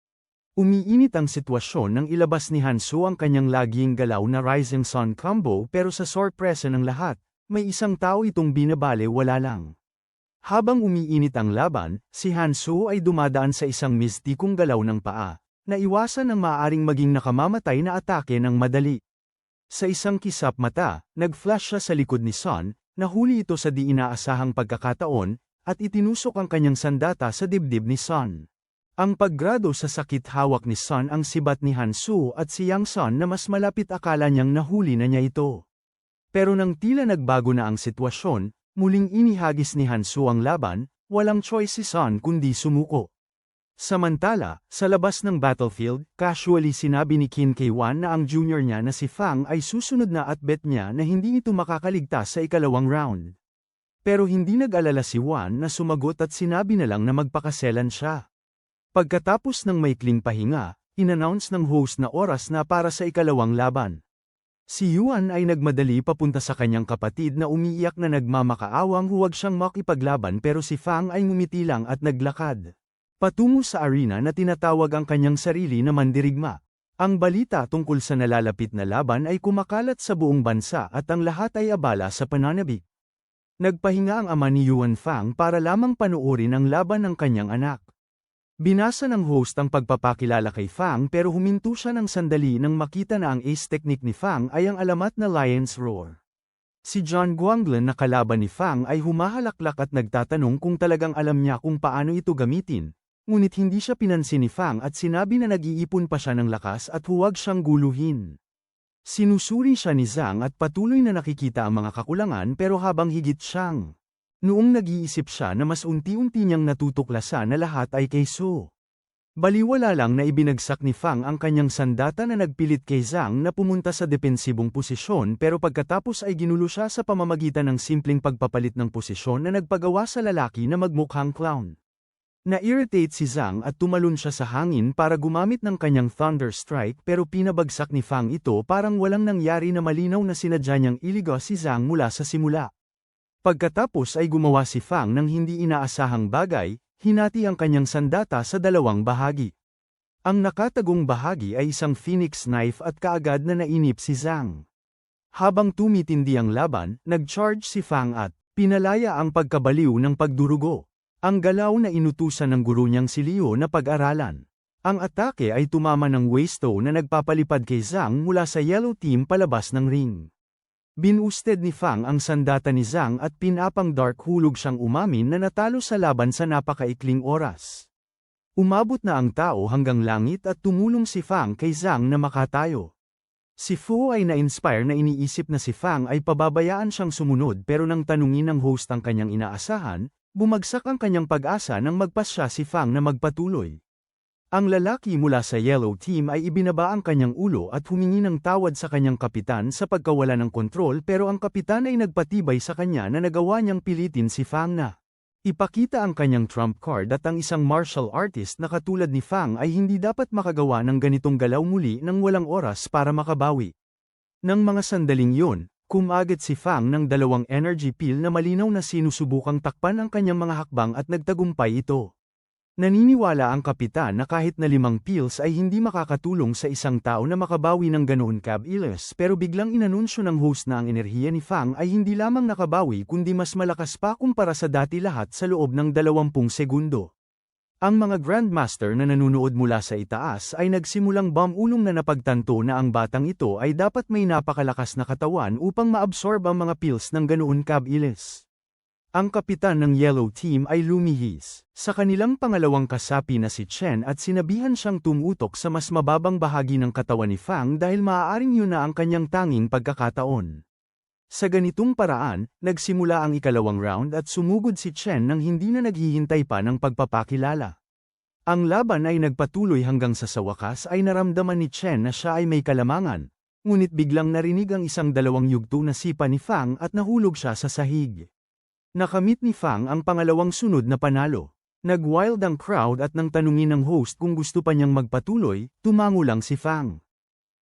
Umiinit ang sitwasyon nang ilabas ni Han Su ang kanyang laging galaw na Rising Sun combo pero sa sorpresa ng lahat, may isang tao itong binabale wala lang. Habang umiinit ang laban, si Han Su ay dumadaan sa isang mistikong galaw ng paa, na iwasan ang maaaring maging nakamamatay na atake ng madali. Sa isang kisap mata, nag-flash siya sa likod ni Son, nahuli ito sa di inaasahang pagkakataon, at itinusok ang kanyang sandata sa dibdib ni Son. Ang paggrado sa sakit hawak ni Son ang sibat ni Han Su at si Yang Son na mas malapit akala niyang nahuli na niya ito. Pero nang tila nagbago na ang sitwasyon, muling inihagis ni Han Su ang laban, walang choice si Son kundi sumuko. Samantala, sa labas ng battlefield, casually sinabi ni Qin Kwan na ang junior niya na si Fang ay susunod na at bet niya na hindi ito makakaligtas sa ikalawang round. Pero hindi nag-alala si Juan na sumagot at sinabi na lang na magpakaselan siya. Pagkatapos ng maikling pahinga, inannounce ng host na oras na para sa ikalawang laban. Si Yuan ay nagmadali papunta sa kanyang kapatid na umiiyak na nagmamakaawang huwag siyang makipaglaban pero si Fang ay ngumiti lang at naglakad patungo sa arena na tinatawag ang kanyang sarili na mandirigma. Ang balita tungkol sa nalalapit na laban ay kumakalat sa buong bansa at ang lahat ay abala sa pananabik. Nagpahinga ang ama ni Yuan Fang para lamang panoorin ang laban ng kanyang anak. Binasa ng host ang pagpapakilala kay Fang pero huminto siya ng sandali nang makita na ang ace technique ni Fang ay ang alamat na Lion's Roar. Si John Guanglan na kalaban ni Fang ay humahalaklak at nagtatanong kung talagang alam niya kung paano ito gamitin, ngunit hindi siya pinansin ni Fang at sinabi na nag-iipon pa siya ng lakas at huwag siyang guluhin. Sinusuri siya ni Zhang at patuloy na nakikita ang mga kakulangan pero habang higit siyang noong nag-iisip siya na mas unti-unti niyang natutuklasan na lahat ay kay Su. Baliwala lang na ibinagsak ni Fang ang kanyang sandata na nagpilit kay Zhang na pumunta sa depensibong posisyon pero pagkatapos ay ginulo siya sa pamamagitan ng simpleng pagpapalit ng posisyon na nagpagawa sa lalaki na magmukhang clown. Na-irritate si Zhang at tumalon siya sa hangin para gumamit ng kanyang Thunder Strike pero pinabagsak ni Fang ito parang walang nangyari na malinaw na sinadya niyang iligaw si Zhang mula sa simula. Pagkatapos ay gumawa si Fang ng hindi inaasahang bagay, hinati ang kanyang sandata sa dalawang bahagi. Ang nakatagong bahagi ay isang phoenix knife at kaagad na nainip si Zhang. Habang tumitindi ang laban, nag-charge si Fang at pinalaya ang pagkabaliw ng pagdurugo. Ang galaw na inutusan ng guro niyang si Liu na pag-aralan. Ang atake ay tumama ng waistone na nagpapalipad kay Zhang mula sa yellow team palabas ng ring. Binusted ni Fang ang sandata ni Zhang at pinapang dark hulog siyang umamin na natalo sa laban sa napakaikling oras. Umabot na ang tao hanggang langit at tumulong si Fang kay Zhang na makatayo. Si Fu ay na-inspire na iniisip na si Fang ay pababayaan siyang sumunod pero nang tanungin ng host ang kanyang inaasahan, bumagsak ang kanyang pag-asa nang magpasya si Fang na magpatuloy. Ang lalaki mula sa Yellow Team ay ibinaba ang kanyang ulo at humingi ng tawad sa kanyang kapitan sa pagkawala ng kontrol pero ang kapitan ay nagpatibay sa kanya na nagawa niyang pilitin si Fang na ipakita ang kanyang trump card at ang isang martial artist na katulad ni Fang ay hindi dapat makagawa ng ganitong galaw muli nang walang oras para makabawi. Nang mga sandaling yun, kumagat si Fang ng dalawang energy pill na malinaw na sinusubukang takpan ang kanyang mga hakbang at nagtagumpay ito. Naniniwala ang kapitan na kahit na 5 pills ay hindi makakatulong sa isang tao na makabawi ng ganoon kabilis pero biglang inanunsyo ng host na ang enerhiya ni Fang ay hindi lamang nakabawi kundi mas malakas pa kumpara sa dati lahat sa loob ng 20 segundo. Ang mga Grandmaster na nanunood mula sa itaas ay nagsimulang bumulong na napagtanto na ang batang ito ay dapat may napakalakas na katawan upang maabsorb ang mga pills ng ganoon kabilis. Ang kapitan ng Yellow Team ay lumihis sa kanilang pangalawang kasapi na si Chen at sinabihan siyang tumutok sa mas mababang bahagi ng katawan ni Fang dahil maaaring yun na ang kanyang tanging pagkakataon. Sa ganitong paraan, nagsimula ang ikalawang round at sumugod si Chen nang hindi na naghihintay pa ng pagpapakilala. Ang laban ay nagpatuloy hanggang sa wakas ay naramdaman ni Chen na siya ay may kalamangan, ngunit biglang narinig ang isang dalawang yugto na sipa ni Fang at nahulog siya sa sahig. Nakamit ni Fang ang pangalawang sunod na panalo. Nag-wild ang crowd at nang tanungin ng host kung gusto pa niyang magpatuloy, tumango lang si Fang.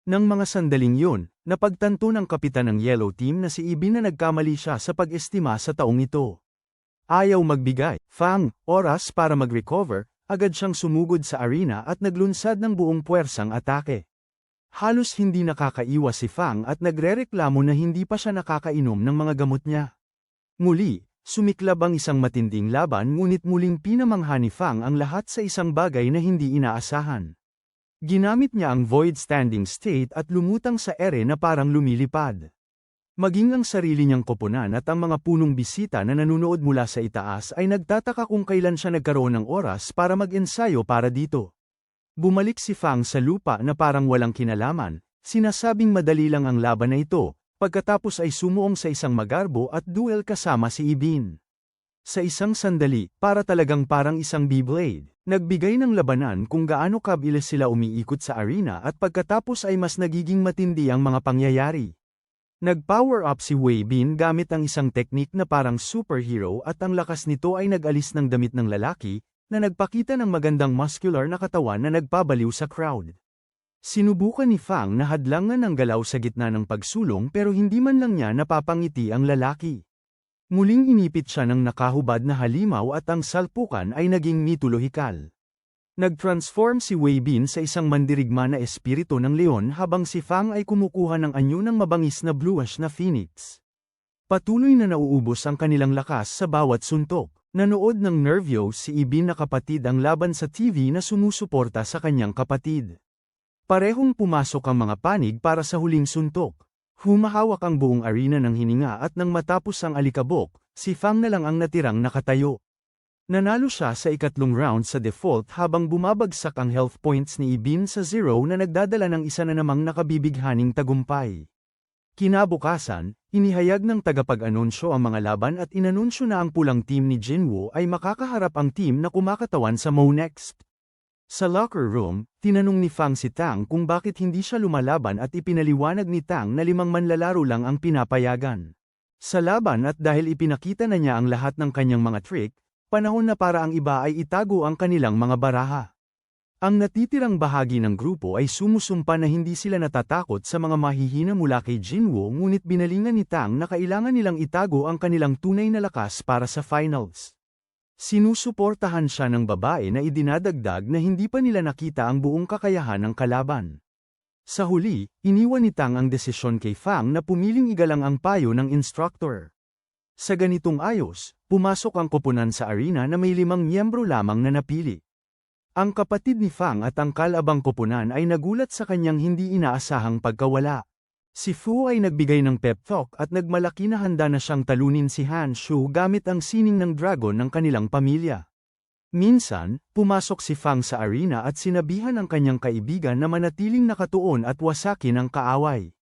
Nang mga sandaling yun, napagtanto ng kapitan ng Yellow Team na si Ibin na nagkamali siya sa pag-estima sa taong ito. Ayaw magbigay, Fang, oras para mag-recover, agad siyang sumugod sa arena at naglunsad ng buong puwersang atake. Halos hindi nakakaiwas si Fang at nagrereklamo na hindi pa siya nakakainom ng mga gamot niya. Muli, sumiklab ang isang matinding laban ngunit muling pinamangha ni Fang ang lahat sa isang bagay na hindi inaasahan. Ginamit niya ang Void Standing State at lumutang sa ere na parang lumilipad. Maging ang sarili niyang koponan at ang mga punong bisita na nanunood mula sa itaas ay nagtataka kung kailan siya nagkaroon ng oras para mag-ensayo para dito. Bumalik si Fang sa lupa na parang walang kinalaman, sinasabing madali lang ang laban na ito. Pagkatapos ay sumuong sa isang magarbo at duel kasama si Ibin. Sa isang sandali, para talagang parang isang Beyblade, nagbigay ng labanan kung gaano kabilis sila umiikot sa arena at pagkatapos ay mas nagiging matindi ang mga pangyayari. Nag-power up si Wei Bin gamit ang isang teknik na parang superhero at ang lakas nito ay nag-alis ng damit ng lalaki, na nagpakita ng magandang muscular na katawan na nagpabaliw sa crowd. Sinubukan ni Fang na hadlangan ang galaw sa gitna ng pagsulong pero hindi man lang niya napapangiti ang lalaki. Muling inipit siya ng nakahubad na halimaw at ang salpukan ay naging mitulohikal. Nag-transform si Wei Bin sa isang mandirigma na espiritu ng leon habang si Fang ay kumukuha ng anyo ng mabangis na bluish na phoenix. Patuloy na nauubos ang kanilang lakas sa bawat suntok. Nanood ng nervyos si Ibin na kapatid ang laban sa TV na sumusuporta sa kanyang kapatid. Parehong pumasok ang mga panig para sa huling suntok. Humahawak ang buong arena ng hininga at nang matapos ang alikabok, si Fang na lang ang natirang nakatayo. Nanalo siya sa ikatlong round sa default habang bumabagsak ang health points ni Ibin sa 0 na nagdadala ng isa na namang nakabibighaning tagumpay. Kinabukasan, inihayag ng tagapag-anunsyo ang mga laban at inanunsyo na ang pulang team ni Jinwoo ay makakaharap ang team na kumakatawan sa Mo Next. Sa locker room, tinanong ni Fang si Tang kung bakit hindi siya lumalaban at ipinaliwanag ni Tang na 5 manlalaro lang ang pinapayagan. Sa laban at dahil ipinakita na niya ang lahat ng kanyang mga trick, panahon na para ang iba ay itago ang kanilang mga baraha. Ang natitirang bahagi ng grupo ay sumusumpa na hindi sila natatakot sa mga mahihina mula kay Jinwoo ngunit binalingan ni Tang na kailangan nilang itago ang kanilang tunay na lakas para sa finals. Sinusuportahan siya ng babae na idinadagdag na hindi pa nila nakita ang buong kakayahan ng kalaban. Sa huli, iniwan ni Tang ang desisyon kay Fang na pumiling igalang ang payo ng instructor. Sa ganitong ayos, pumasok ang koponan sa arena na may 5 miyembro lamang na napili. Ang kapatid ni Fang at ang kalabang koponan ay nagulat sa kanyang hindi inaasahang pagkawala. Si Fu ay nagbigay ng pep talk at nagmalaki na handa na siyang talunin si Han Shu gamit ang sining ng dragon ng kanilang pamilya. Minsan, pumasok si Fang sa arena at sinabihan ang kanyang kaibigan na manatiling nakatuon at wasakin ang kaaway.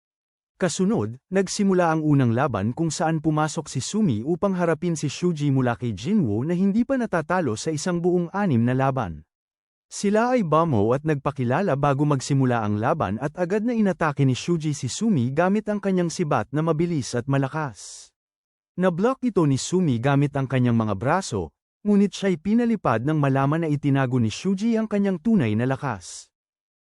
Kasunod, nagsimula ang unang laban kung saan pumasok si Sumi upang harapin si Shuji mula kay Jinwoo na hindi pa natatalo sa isang buong 6 na laban. Sila ay bamo at nagpakilala bago magsimula ang laban at agad na inatake ni Shuji si Sumi gamit ang kanyang sibat na mabilis at malakas. Nablock ito ni Sumi gamit ang kanyang mga braso, ngunit siya'y pinalipad nang malaman na itinago ni Shuji ang kanyang tunay na lakas.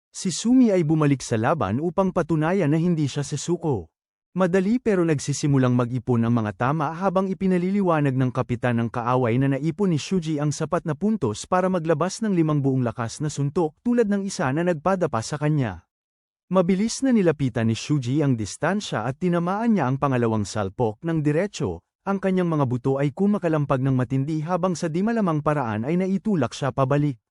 Si Sumi ay bumalik sa laban upang patunayan na hindi siya sesuko. Madali pero nagsisimulang mag-ipon ang mga tama habang ipinaliliwanag ng kapitan ng kaaway na naipon ni Shuji ang sapat na puntos para maglabas ng 5 buong lakas na suntok tulad ng isa na nagpadapa sa kanya. Mabilis na nilapitan ni Shuji ang distansya at tinamaan niya ang pangalawang salpok ng diretso, ang kanyang mga buto ay kumakalampag ng matindi habang sa di malamang paraan ay naitulak siya pabalik.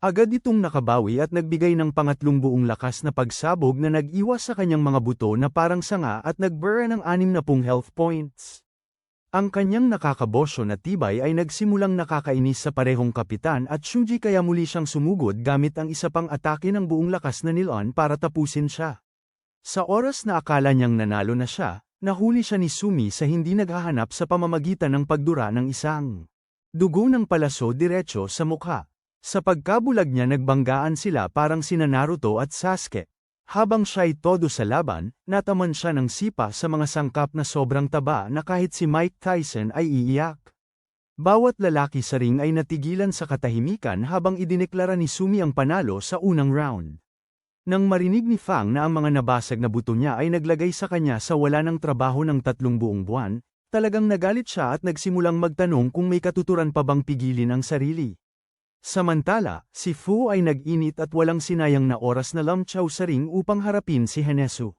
Agad itong nakabawi at nagbigay ng pangatlong buong lakas na pagsabog na nag-iwas sa kanyang mga buto na parang sanga at nagbura ng 60 health points. Ang kanyang nakakabosyo na tibay ay nagsimulang nakakainis sa parehong kapitan at Shuji kaya muli siyang sumugod gamit ang isa pang atake ng buong lakas na nilon para tapusin siya. Sa oras na akala niyang nanalo na siya, nahuli siya ni Sumi sa hindi naghahanap sa pamamagitan ng pagdura ng isang dugo ng palaso diretso sa mukha. Sa pagkabulag niya nagbanggaan sila parang sina Naruto at Sasuke. Habang siya'y todo sa laban, nataman siya ng sipa sa mga sangkap na sobrang taba na kahit si Mike Tyson ay iiyak. Bawat lalaki sa ring ay natigilan sa katahimikan habang idineklara ni Sumi ang panalo sa unang round. Nang marinig ni Fang na ang mga nabasag na buto niya ay naglagay sa kanya sa wala ng trabaho ng 3 buong buwan, talagang nagalit siya at nagsimulang magtanong kung may katuturan pa bang pigilin ang sarili. Samantala, si Fu ay nag-init at walang sinayang na oras na lamchaw sa ring upang harapin si Hanesu.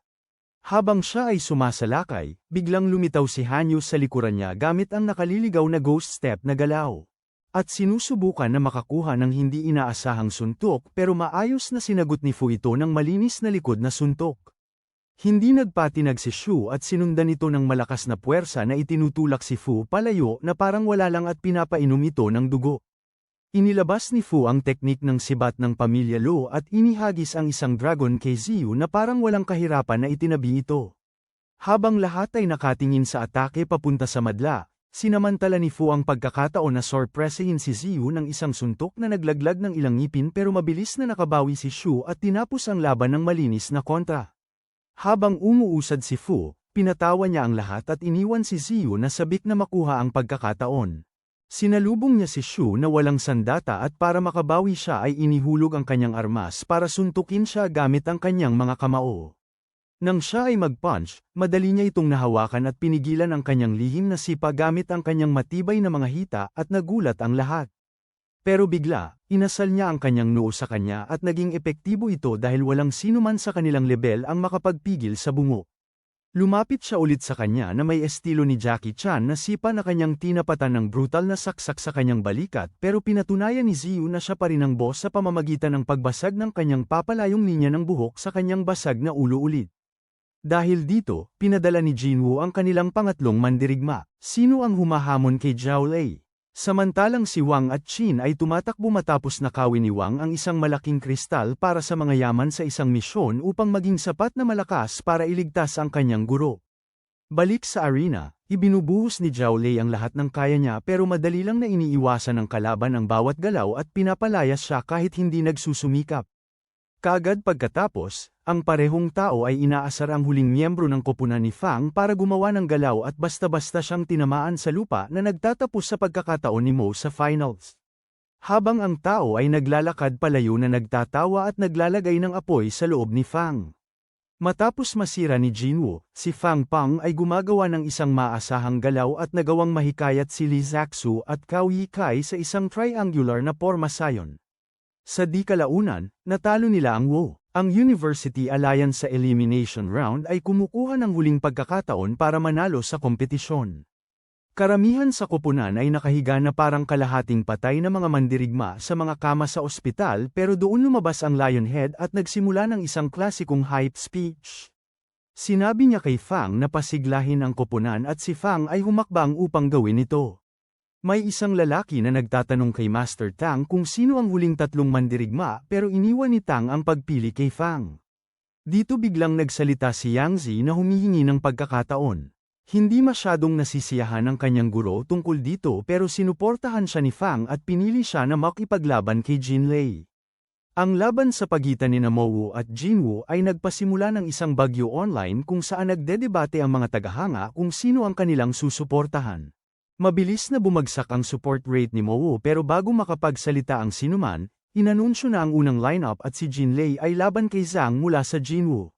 Habang siya ay sumasalakay, biglang lumitaw si Hanyu sa likuran niya gamit ang nakaliligaw na ghost step na galaw. At sinusubukan na makakuha ng hindi inaasahang suntok pero maayos na sinagot ni Fu ito ng malinis na likod na suntok. Hindi nagpatinag si Shu at sinundan ito ng malakas na puwersa na itinutulak si Fu palayo na parang wala lang at pinapainom ito ng dugo. Inilabas ni Fu ang teknik ng sibat ng pamilya Lo at inihagis ang isang dragon kay Ziyu na parang walang kahirapan na itinabi ito. Habang lahat ay nakatingin sa atake papunta sa madla, sinamantala ni Fu ang pagkakataon na sorpresahin si Ziyu ng isang suntok na naglaglag ng ilang ngipin pero mabilis na nakabawi si Shu at tinapos ang laban ng malinis na kontra. Habang umuusad si Fu, Pinatawa niya ang lahat at iniwan si Ziyu na sabik na makuha ang pagkakataon. Sinalubong niya si Shu na walang sandata at para makabawi siya ay inihulog ang kanyang armas para suntukin siya gamit ang kanyang mga kamao. Nang siya ay mag-punch, madali niya itong nahawakan at pinigilan ang kanyang lihim na sipa gamit ang kanyang matibay na mga hita at nagulat ang lahat. Pero bigla, inasal niya ang kanyang noo sa kanya at naging epektibo ito dahil walang sino man sa kanilang lebel ang makapagpigil sa bungo. Lumapit siya ulit sa kanya na may estilo ni Jackie Chan na sipa na kanyang tinapatan ng brutal na saksak sa kanyang balikat pero pinatunayan ni Ziyu na siya pa rin ang boss sa pamamagitan ng pagbasag ng kanyang papalayong linya ng buhok sa kanyang basag na ulo ulit. Dahil dito, pinadala ni Jinwoo ang kanilang pangatlong mandirigma. Sino ang humahamon kay Zhao Lei? Samantalang si Wang at Qin ay tumatakbo matapos nakawin ni Wang ang isang malaking kristal para sa mga yaman sa isang misyon upang maging sapat na malakas para iligtas ang kanyang guro. Balik sa arena, ibinubuhos ni Zhao Lei ang lahat ng kaya niya pero madali lang na iniiwasan ng kalaban ang bawat galaw at pinapalayas siya kahit hindi nagsusumikap. Kaagad pagkatapos, ang parehong tao ay inaasar ang huling miyembro ng koponan ni Fang para gumawa ng galaw at basta-basta siyang tinamaan sa lupa na nagtatapos sa pagkakataon ni Mo sa finals. Habang ang tao ay naglalakad palayo na nagtatawa at naglalagay ng apoy sa loob ni Fang. Matapos masira ni Jinwoo, si Fang Pang ay gumagawa ng isang maasahang galaw at nagawang mahikayat si Lee Zaxu at Cao Yikai sa isang triangular na pormasayon. Sa di kalaunan, natalo nila ang Wo. Ang University Alliance sa Elimination Round ay kumukuha ng huling pagkakataon para manalo sa kompetisyon. Karamihan sa koponan ay nakahiga na parang kalahating patay na mga mandirigma sa mga kama sa ospital pero doon lumabas ang Lionhead at nagsimula ng isang klasikong hype speech. Sinabi niya kay Fang na pasiglahin ang koponan at si Fang ay humakbang upang gawin ito. May isang lalaki na nagtatanong kay Master Tang kung sino ang huling tatlong mandirigma pero iniwan ni Tang ang pagpili kay Fang. Dito biglang nagsalita si Yang Zi na humihingi ng pagkakataon. Hindi masyadong nasisiyahan ang kanyang guro tungkol dito pero sinuportahan siya ni Fang at pinili siya na makipaglaban kay Jin Lei. Ang laban sa pagitan ni Mo at Jinwoo ay nagpasimula ng isang bagyo online kung saan nagdedebate ang mga tagahanga kung sino ang kanilang susuportahan. Mabilis na bumagsak ang support rate ni Mo pero bago makapagsalita ang sinuman, inanunsyo na ang unang lineup at si Jin Lei ay laban kay Zhang mula sa Jinwoo.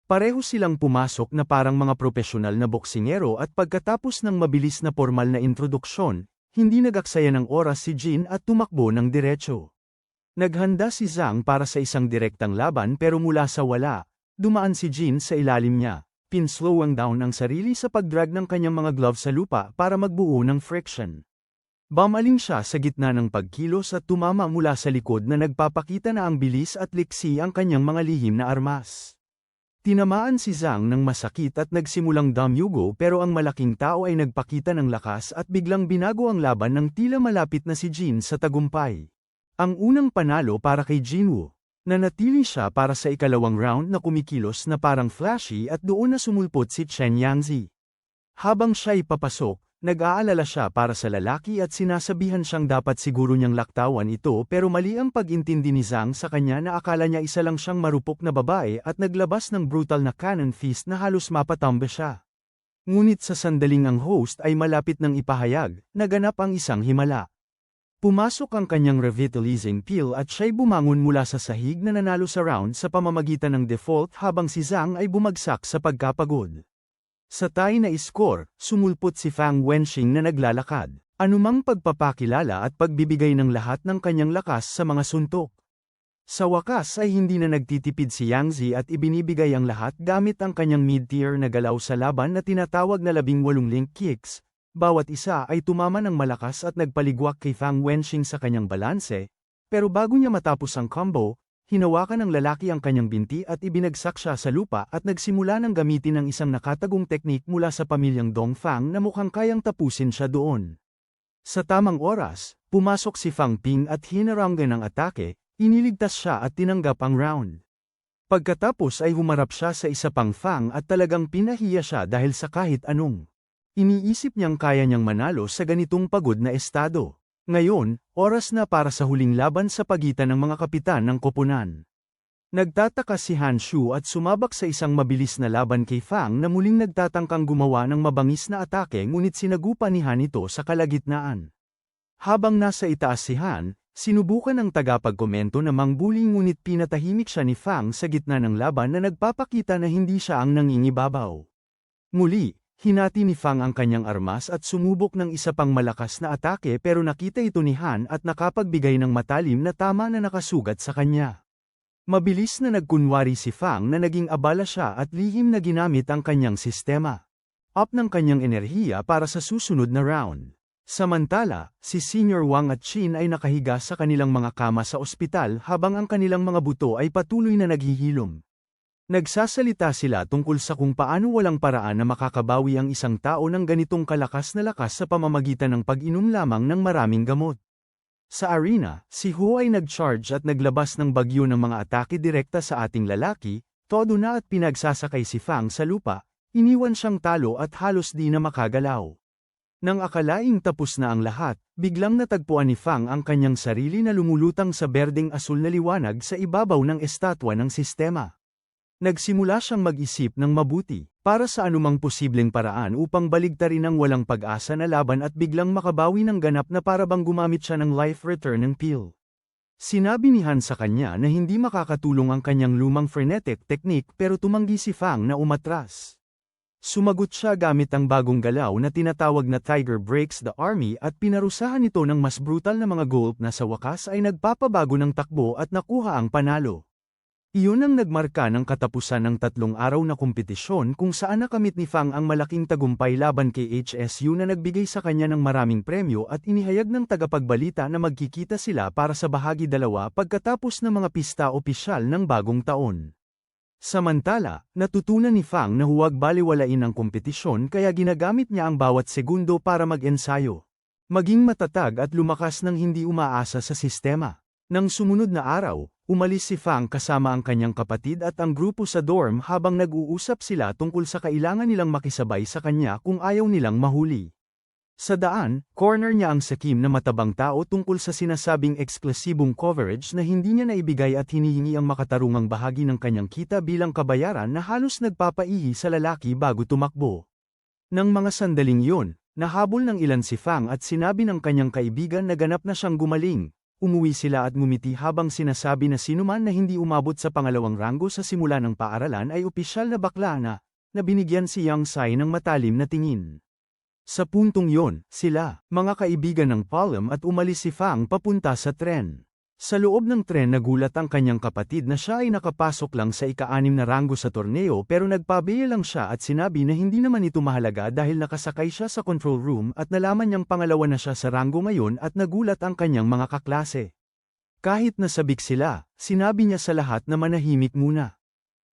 Pareho silang pumasok na parang mga profesional na boksingero at pagkatapos ng mabilis na formal na introduksyon, hindi nagaksaya ng oras si Jin at tumakbo ng diretso. Naghanda si Zhang para sa isang direktang laban pero mula sa wala, dumaan si Jin sa ilalim niya. Pinslowing down ang sarili sa pagdrag ng kanyang mga gloves sa lupa para magbuo ng friction. Bumaling siya sa gitna ng pagkilos at tumama mula sa likod na nagpapakita na ang bilis at liksi ang kanyang mga lihim na armas. Tinamaan si Zhang ng masakit at nagsimulang damyugo pero ang malaking tao ay nagpakita ng lakas at biglang binago ang laban ng tila malapit na si Jin sa tagumpay. Ang unang panalo para kay Jinwoo. Nanatili siya para sa ikalawang round na kumikilos na parang flashy at doon na sumulpot si Chen Yangzi. Habang siya'y papasok, nag-aalala siya para sa lalaki at sinasabihan siyang dapat siguro niyang laktawan ito pero mali ang pag-intindi ni Zhang sa kanya na akala niya isa lang siyang marupok na babae at naglabas ng brutal na cannon fist na halos mapatambe siya. Ngunit sa sandaling ang host ay malapit ng ipahayag, naganap ang isang himala. Pumasok ang kanyang revitalizing pill at siya'y bumangon mula sa sahig na nanalo sa round sa pamamagitan ng default habang si Zhang ay bumagsak sa pagkapagod. Sa tie na iskor, sumulpot si Fang Wenxing na naglalakad. Anumang pagpapakilala at pagbibigay ng lahat ng kanyang lakas sa mga suntok. Sa wakas ay hindi na nagtitipid si Yang Zi at ibinibigay ang lahat gamit ang kanyang mid-tier na galaw sa laban na tinatawag na 18 link kicks. Bawat isa ay tumama ng malakas at nagpaligwak kay Fang Wenxing sa kanyang balanse, pero bago niya matapos ang combo, hinawakan ng lalaki ang kanyang binti at ibinagsak siya sa lupa at nagsimula ng gamitin ng isang nakatagong teknik mula sa pamilyang Dongfang na mukhang kayang tapusin siya doon. Sa tamang oras, pumasok si Fang Ping at hinaranggan ng atake, iniligtas siya at tinanggap ang round. Pagkatapos ay humarap siya sa isa pang Fang at talagang pinahiya siya dahil sa kahit anong. Iniisip niyang kaya niyang manalo sa ganitong pagod na estado. Ngayon, oras na para sa huling laban sa pagitan ng mga kapitan ng koponan. Nagtataka si Han Shu at sumabak sa isang mabilis na laban kay Fang na muling nagtatangkang gumawa ng mabangis na atake ngunit sinagupa ni Han ito sa kalagitnaan. Habang nasa itaas si Han, sinubukan ng tagapagkomento na mangbuli ngunit pinatahimik siya ni Fang sa gitna ng laban na nagpapakita na hindi siya ang nangingibabaw. Muli, hinati ni Fang ang kanyang armas at sumubok ng isa pang malakas na atake pero nakita ito ni Han at nakapagbigay ng matalim na tama na nakasugat sa kanya. Mabilis na nagkunwari si Fang na naging abala siya at lihim na ginamit ang kanyang sistema. Up ng kanyang enerhiya para sa susunod na round. Samantala, si Senior Wang at Chin ay nakahiga sa kanilang mga kama sa ospital habang ang kanilang mga buto ay patuloy na naghihilom. Nagsasalita sila tungkol sa kung paano walang paraan na makakabawi ang isang tao ng ganitong kalakas na lakas sa pamamagitan ng pag-inom lamang ng maraming gamot. Sa arena, si Hu ay nag-charge at naglabas ng bagyo ng mga atake direkta sa ating lalaki, todo na at pinagsasakay si Fang sa lupa, iniwan siyang talo at halos di na makagalaw. Nang akalaing tapos na ang lahat, biglang natagpuan ni Fang ang kanyang sarili na lumulutang sa berdeng asul na liwanag sa ibabaw ng estatwa ng sistema. Nagsimula siyang mag-isip ng mabuti, para sa anumang posibleng paraan upang baligtarin ang walang pag-asa na laban at biglang makabawi ng ganap na para bang gumamit siya ng life returning pill. Sinabi ni Han sa kanya na hindi makakatulong ang kanyang lumang frenetic technique pero tumanggi si Fang na umatras. Sumagot siya gamit ang bagong galaw na tinatawag na Tiger Breaks the Army at pinarusahan ito ng mas brutal na mga gulp na sa wakas ay nagpapabago ng takbo at nakuha ang panalo. Iyon ang nagmarka ng katapusan ng 3 araw na kompetisyon kung saan nakamit ni Fang ang malaking tagumpay laban kay HSU na nagbigay sa kanya ng maraming premyo at inihayag ng tagapagbalita na magkikita sila para sa bahagi 2 pagkatapos ng mga pista opisyal ng bagong taon. Samantala, natutunan ni Fang na huwag baliwalain ang kompetisyon kaya ginagamit niya ang bawat segundo para mag-ensayo. Maging matatag at lumakas nang hindi umaasa sa sistema. Nang sumunod na araw, umalis si Fang kasama ang kanyang kapatid at ang grupo sa dorm habang nag-uusap sila tungkol sa kailangan nilang makisabay sa kanya kung ayaw nilang mahuli. Sa daan, corner niya ang sakim na matabang tao tungkol sa sinasabing eksklusibong coverage na hindi niya naibigay at hinihingi ang makatarungang bahagi ng kanyang kita bilang kabayaran na halos nagpapaihi sa lalaki bago tumakbo. Nang mga sandaling yun, nahabol ng ilan si Fang at sinabi ng kanyang kaibigan na ganap na siyang gumaling. Umuwi sila at ngumiti habang sinasabi na sinuman na hindi umabot sa pangalawang ranggo sa simula ng paaralan ay opisyal na bakla na binigyan si Yang Sai ng matalim na tingin. Sa puntong yon, sila, mga kaibigan ng Palm at umalis si Fang papunta sa tren. Sa loob ng tren nagulat ang kanyang kapatid na siya ay nakapasok lang sa ika-6 na ranggo sa torneo pero nagpabaya lang siya at sinabi na hindi naman ito mahalaga dahil nakasakay siya sa control room at nalaman niyang pangalawa na siya sa ranggo ngayon at nagulat ang kanyang mga kaklase. Kahit nasabik sila, sinabi niya sa lahat na manahimik muna.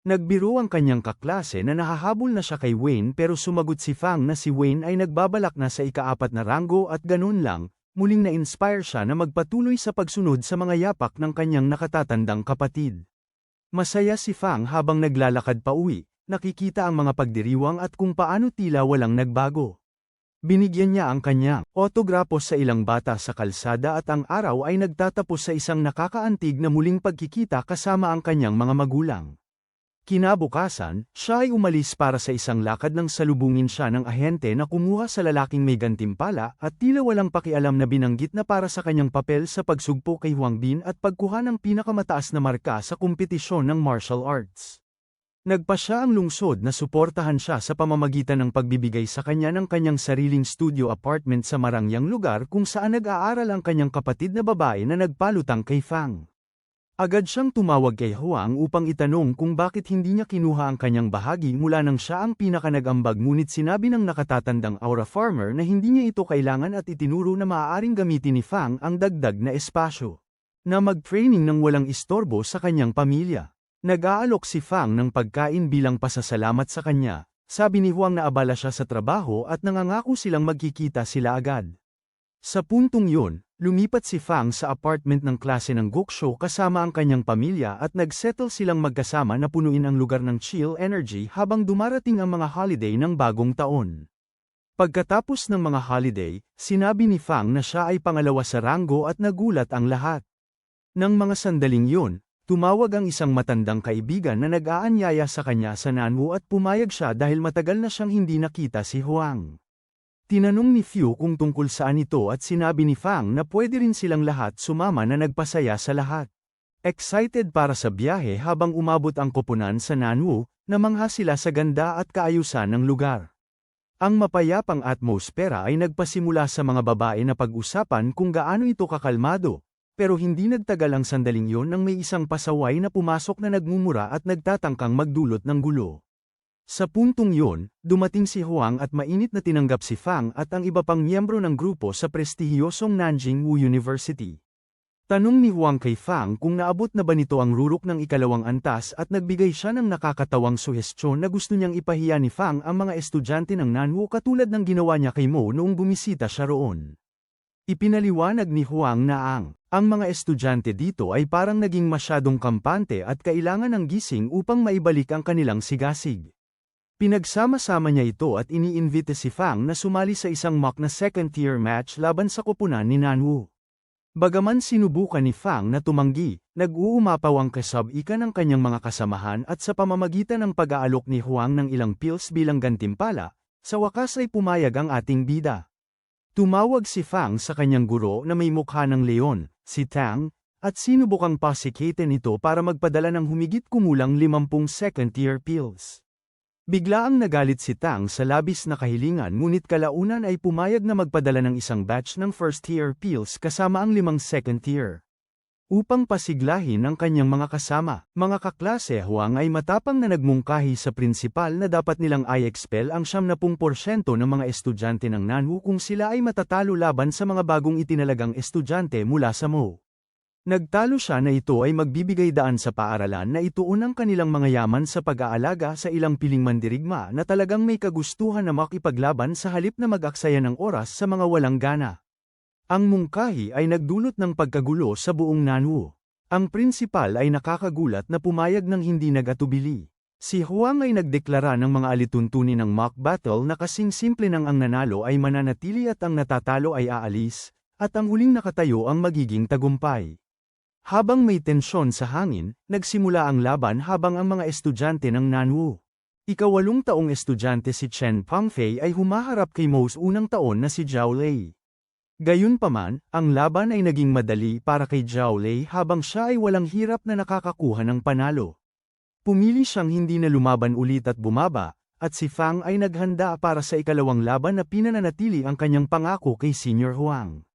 Nagbiro ang kanyang kaklase na nahahabol na siya kay Wayne pero sumagot si Fang na si Wayne ay nagbabalak na sa ika-4 na ranggo at ganun lang. Muling na-inspire siya na magpatuloy sa pagsunod sa mga yapak ng kanyang nakatatandang kapatid. Masaya si Fang habang naglalakad pa uwi, nakikita ang mga pagdiriwang at kung paano tila walang nagbago. Binigyan niya ang kanyang autograpo sa ilang bata sa kalsada at ang araw ay nagtatapos sa isang nakakaantig na muling pagkikita kasama ang kanyang mga magulang. Kinabukasan, siya ay umalis para sa isang lakad nang salubungin siya ng ahente na kumuha sa lalaking may gantimpala at tila walang pakialam na binanggit na para sa kanyang papel sa pagsugpo kay Huang Bin at pagkuha ng pinakamataas na marka sa kompetisyon ng martial arts. Nagpa siya ang lungsod na suportahan siya sa pamamagitan ng pagbibigay sa kanya ng kanyang sariling studio apartment sa marangyang lugar kung saan nag-aaral ang kanyang kapatid na babae na nagpalutang kay Fang. Agad siyang tumawag kay Huang upang itanong kung bakit hindi niya kinuha ang kanyang bahagi mula nang siya ang pinakanag-ambag ngunit sinabi ng nakatatandang aura farmer na hindi niya ito kailangan at itinuro na maaaring gamitin ni Fang ang dagdag na espasyo. Na mag-training ng walang istorbo sa kanyang pamilya. Nag-aalok si Fang ng pagkain bilang pasasalamat sa kanya. Sabi ni Huang na abala siya sa trabaho at nangangako silang magkikita sila agad. Sa puntong yun, lumipat si Fang sa apartment ng klase ng Goksho kasama ang kanyang pamilya at nagsettle silang magkasama na punuin ang lugar ng chill energy habang dumarating ang mga holiday ng bagong taon. Pagkatapos ng mga holiday, sinabi ni Fang na siya ay pangalawa sa ranggo at nagulat ang lahat. Nang mga sandaling yun, Tumawag ang isang matandang kaibigan na nag-aanyaya sa kanya sa Nanwu at pumayag siya dahil matagal na siyang hindi nakita si Huang. Tinanong ni Fu kung tungkol saan ito at sinabi ni Fang na pwede rin silang lahat sumama na nagpasaya sa lahat. Excited para sa biyahe habang umabot ang koponan sa Nanwu, namangha sila sa ganda at kaayusan ng lugar. Ang mapayapang atmosfera ay nagpasimula sa mga babae na pag-usapan kung gaano ito kakalmado. Pero hindi nagtagal ang sandaling yon nang may isang pasaway na pumasok na nagmumura at nagtatangkang magdulot ng gulo. Sa puntong yon, dumating si Huang at mainit na tinanggap si Fang at ang iba pang miyembro ng grupo sa prestihiyosong Nanjing Wu University. Tanong ni Huang kay Fang kung naabot na ba nito ang rurok ng ikalawang antas at nagbigay siya ng nakakatawang suhestyon na gusto niyang ipahiya ni Fang ang mga estudyante ng Nanwu katulad ng ginawa niya kay Mo noong bumisita siya roon. Ipinaliwanag ni Huang na ang mga estudyante dito ay parang naging masyadong kampante at kailangan ng gising upang maibalik ang kanilang sigasig. Pinagsama-sama niya ito at iniimbita si Fang na sumali sa isang mock na second-tier match laban sa koponan ni Nanwu. Bagaman sinubukan ni Fang na tumanggi, nag-uumapaw ang kasab-ika ng kanyang mga kasamahan at sa pamamagitan ng pag-aalok ni Huang ng ilang pills bilang gantimpala, sa wakas ay pumayag ang ating bida. Tumawag si Fang sa kanyang guro na may mukha ng leon, si Tang, at sinubukang pasikatin ito para magpadala ng humigit kumulang 50 second-tier pills. Biglaang nagalit si Tang sa labis na kahilingan ngunit kalaunan ay pumayag na magpadala ng isang batch ng first-tier pills kasama ang 5 second-tier. Upang pasiglahin ang kanyang mga kasama, mga kaklase Huang ay matapang na nagmungkahi sa prinsipal na dapat nilang i-expel ang 70% ng mga estudyante ng Nanwu kung sila ay matatalo laban sa mga bagong itinalagang estudyante mula sa Mo. Nagtalo siya na ito ay magbibigay daan sa paaralan na ituon ang kanilang mga yaman sa pag-aalaga sa ilang piling mandirigma na talagang may kagustuhan na makipaglaban sa halip na mag-aksaya ng oras sa mga walang gana. Ang mungkahi ay nagdulot ng pagkagulo sa buong Nanwu. Ang prinsipal ay nakakagulat na pumayag ng hindi nag-atubili. Si Huang ay nagdeklara ng mga alituntunin ng mock battle na kasing simple nang ang nanalo ay mananatili at ang natatalo ay aalis, at ang huling nakatayo ang magiging tagumpay. Habang may tensyon sa hangin, nagsimula ang laban habang ang mga estudyante ng Nanwu. Ika-8 taong estudyante si Chen Pengfei ay humaharap kay Mo's unang taon na si Zhao Lei. Gayunpaman, ang laban ay naging madali para kay Zhao Lei habang siya ay walang hirap na nakakakuha ng panalo. Pumili siyang hindi na lumaban ulit at bumaba, at si Fang ay naghanda para sa ikalawang laban na pinananatili ang kanyang pangako kay Senior Huang.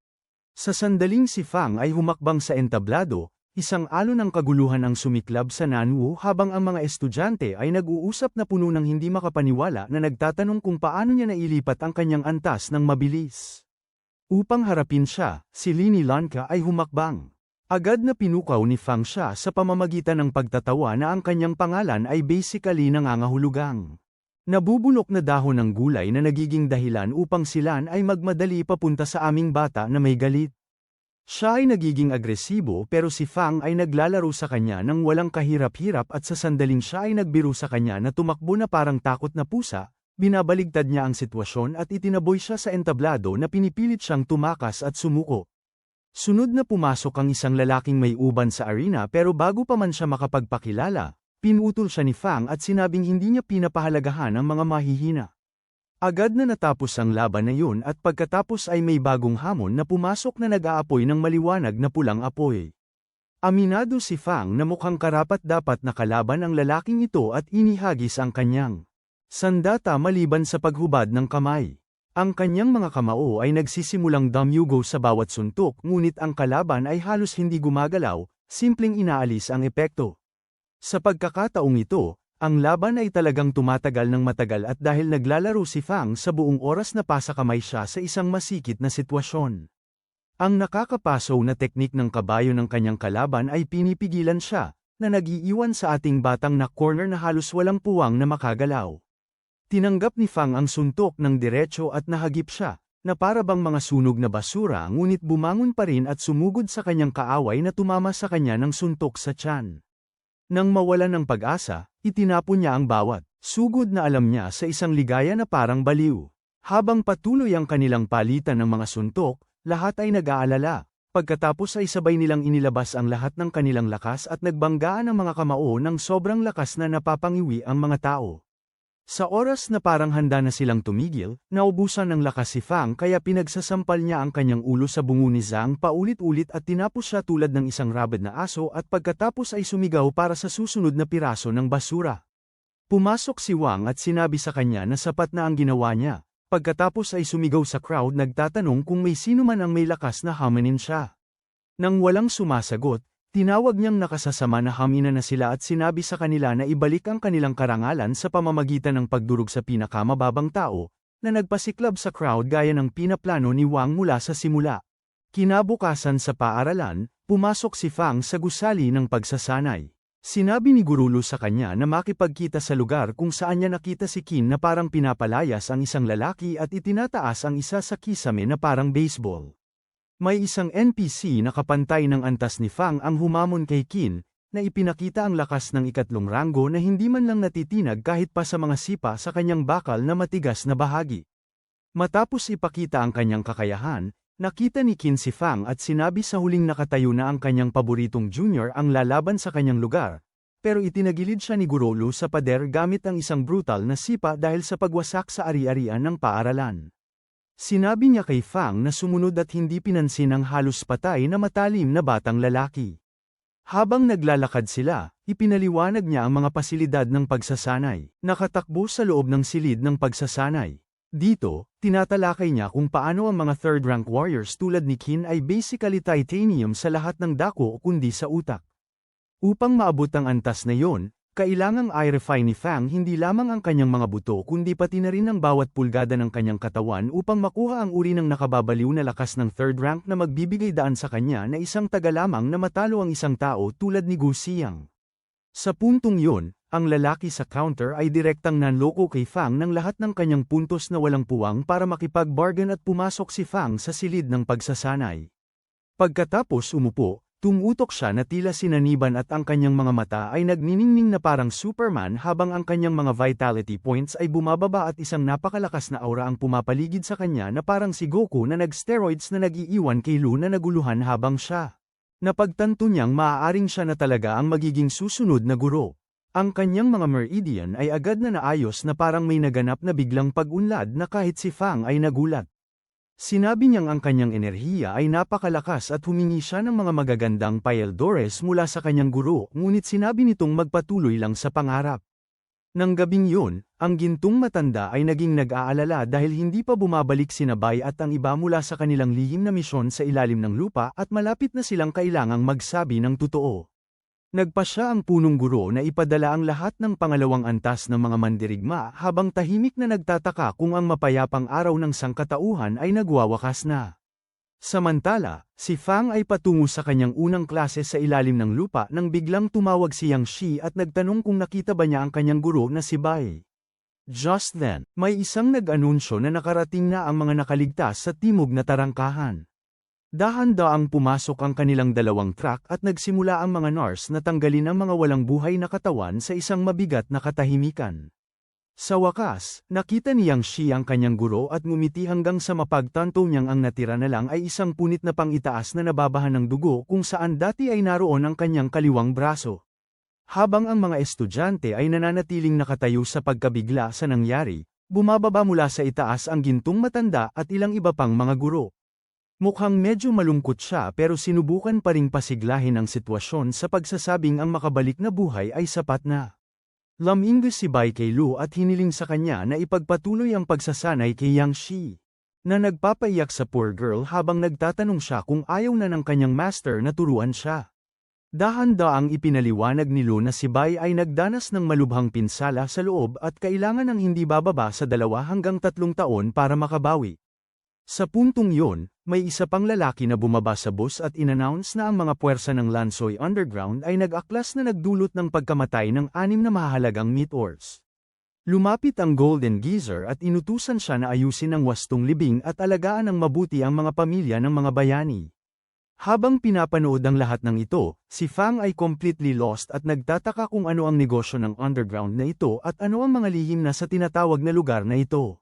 Sa sandaling si Fang ay humakbang sa entablado, isang alon ng kaguluhan ang sumiklab sa Nanwu habang ang mga estudyante ay nag-uusap na puno ng hindi makapaniwala na nagtatanong kung paano niya nailipat ang kanyang antas ng mabilis. Upang harapin siya, si Lini Lanka ay humakbang. Agad na pinukaw ni Fang siya sa pamamagitan ng pagtatawa na ang kanyang pangalan ay basically nangangahulugang nabubulok na dahon ng gulay na nagiging dahilan upang silan ay magmadali papunta sa aming bata na may galit. Siya ay nagiging agresibo pero si Fang ay naglalaro sa kanya ng walang kahirap-hirap at sa sandaling siya ay nagbiro sa kanya na tumakbo na parang takot na pusa. Binabaligtad niya ang sitwasyon at itinaboy siya sa entablado na pinipilit siyang tumakas at sumuko. Sunod na pumasok ang isang lalaking may uban sa arena pero bago pa man siya makapagpakilala, pinutol siya ni Fang at sinabing hindi niya pinapahalagahan ang mga mahihina. Agad na natapos ang laban na yun at pagkatapos ay may bagong hamon na pumasok na nag-aapoy ng maliwanag na pulang apoy. Aminado si Fang na mukhang karapat-dapat na kalaban ang lalaking ito at inihagis ang kanyang sandata maliban sa paghubad ng kamay. Ang kanyang mga kamao ay nagsisimulang damyugo sa bawat suntok ngunit ang kalaban ay halos hindi gumagalaw, simpleng inaalis ang epekto. Sa pagkakataong ito, ang laban ay talagang tumatagal ng matagal at dahil naglalaro si Fang sa buong oras na pasakamay siya sa isang masikip na sitwasyon. Ang nakakapaso na teknik ng kabayo ng kanyang kalaban ay pinipigilan siya, na nag-iiwan sa ating batang na corner na halos walang puwang na makagalaw. Tinanggap ni Fang ang suntok ng diretso at nahagip siya, na para bang mga sunog na basura ngunit bumangon pa rin at sumugod sa kanyang kaaway na tumama sa kanya ng suntok sa tiyan. Nang mawalan ng pag-asa, itinapon niya ang bawat sugod na alam niya sa isang ligaya na parang baliw. Habang patuloy ang kanilang palitan ng mga suntok, lahat ay nag-aalala. pagkatapos ay sabay nilang inilabas ang lahat ng kanilang lakas at nagbanggaan ang mga kamao ng sobrang lakas na napapangiwi ang mga tao. Sa oras na parang handa na silang tumigil, naubusan ng lakas si Fang kaya pinagsasampal niya ang kanyang ulo sa bungo ni Zhang paulit-ulit at tinapos siya tulad ng isang rabid na aso at pagkatapos ay sumigaw para sa susunod na piraso ng basura. Pumasok si Wang at sinabi sa kanya na sapat na ang ginawa niya. Pagkatapos ay sumigaw sa crowd nagtatanong kung may sino man ang may lakas na haminin siya. Nang walang sumasagot, tinawag niyang nakasasama na hamina na sila at sinabi sa kanila na ibalik ang kanilang karangalan sa pamamagitan ng pagdurog sa pinakamababang tao, na nagpasiklab sa crowd gaya ng pinaplano ni Wang mula sa simula. Kinabukasan sa paaralan, pumasok si Fang sa gusali ng pagsasanay. Sinabi ni Guru Lu sa kanya na makipagkita sa lugar kung saan niya nakita si Qin na parang pinapalayas ang isang lalaki at itinataas ang isa sa kisame na parang baseball. May isang NPC na kapantay ng antas ni Fang ang humamon kay Qin, na ipinakita ang lakas ng ikatlong ranggo na hindi man lang natitinag kahit pa sa mga sipa sa kanyang bakal na matigas na bahagi. Matapos ipakita ang kanyang kakayahan, nakita ni Qin si Fang at sinabi sa huling nakatayo na ang kanyang paboritong junior ang lalaban sa kanyang lugar, pero itinagilid siya ni Guru Lu sa pader gamit ang isang brutal na sipa dahil sa pagwasak sa ari-arian ng paaralan. Sinabi niya kay Fang na sumunod at hindi pinansin ang halos patay na matalim na batang lalaki. Habang naglalakad sila, ipinaliwanag niya ang mga pasilidad ng pagsasanay. Nakatakbo sa loob ng silid ng pagsasanay. Dito, tinatalakay niya kung paano ang mga third-rank warriors tulad ni Qin ay basically titanium sa lahat ng dako kundi sa utak. Upang maabot ang antas na yon, kailangang i-refine ni Fang hindi lamang ang kanyang mga buto kundi pati na rin ang bawat pulgada ng kanyang katawan upang makuha ang uri ng nakababaliw na lakas ng third rank na magbibigay daan sa kanya na isang taga lamang na matalo ang isang tao tulad ni Gu Xiang. Sa puntong yon, ang lalaki sa counter ay direktang nanloko kay Fang ng lahat ng kanyang puntos na walang puwang para makipag-bargain at pumasok si Fang sa silid ng pagsasanay. Pagkatapos umupo, tumutok siya na tila sinaniban at ang kanyang mga mata ay nagniningning na parang Superman habang ang kanyang mga vitality points ay bumababa at isang napakalakas na aura ang pumapaligid sa kanya na parang si Goku na nag-steroids na nag-iiwan kay Lu na naguluhan habang siya. Napagtanto niyang maaaring siya na talaga ang magiging susunod na guro. Ang kanyang mga meridian ay agad na naayos na parang may naganap na biglang pag-unlad na kahit si Fang ay nagulat. Sinabi niyang ang kanyang enerhiya ay napakalakas at humingi siya ng mga magagandang paeldores mula sa kanyang guro, ngunit sinabi nitong magpatuloy lang sa pangarap. Nang gabing yun, ang gintong matanda ay naging nag-aalala dahil hindi pa bumabalik sina Bai at ang iba mula sa kanilang lihim na misyon sa ilalim ng lupa at malapit na silang kailangang magsabi ng totoo. Nagpa siya ang punong guro na ipadala ang lahat ng pangalawang antas ng mga mandirigma habang tahimik na nagtataka kung ang mapayapang araw ng sangkatauhan ay nagwawakas na. Samantala, si Fang ay patungo sa kanyang unang klase sa ilalim ng lupa nang biglang tumawag si Yang Shi at nagtanong kung nakita ba niya ang kanyang guro na si Bai. Just then, may isang nag-anunsyo na nakarating na ang mga nakaligtas sa timog na tarangkahan. Dahan-daang pumasok ang kanilang dalawang truck at nagsimula ang mga nurse na tanggalin ang mga walang buhay na katawan sa isang mabigat na katahimikan. Sa wakas, nakita ni Yang Shi ang kanyang guro at ngumiti hanggang sa mapagtanto niyang ang natira na lang ay isang punit na pangitaas na nababahan ng dugo kung saan dati ay naroon ang kanyang kaliwang braso. Habang ang mga estudyante ay nananatiling nakatayo sa pagkabigla sa nangyari, bumababa mula sa itaas ang gintong matanda at ilang iba pang mga guro. Mukhang medyo malungkot siya pero sinubukan pa ring pasiglahin ang sitwasyon sa pagsasabing ang makabalik na buhay ay sapat na. Laminggo si Bai kay Lu at hiniling sa kanya na ipagpatuloy ang pagsasanay kay Yang Shi, na nagpapaiyak sa poor girl habang nagtatanong siya kung ayaw na ng kanyang master na turuan siya. Dahan-daang ipinaliwanag ni Lu na si Bai ay nagdanas ng malubhang pinsala sa loob at kailangan ng hindi bababa sa 2 hanggang 3 taon para makabawi. Sa puntong yon, may isa pang lalaki na bumaba sa bus at inannounce na ang mga puwersa ng Lansoy Underground ay nag-aklas na nagdulot ng pagkamatay ng 6 na mahahalagang meteors. Lumapit ang Golden Geezer at inutusan siya na ayusin ang wastong libing at alagaan ng mabuti ang mga pamilya ng mga bayani. Habang pinapanood ang lahat ng ito, si Fang ay completely lost at nagtataka kung ano ang negosyo ng underground na ito at ano ang mga lihim na sa tinatawag na lugar na ito.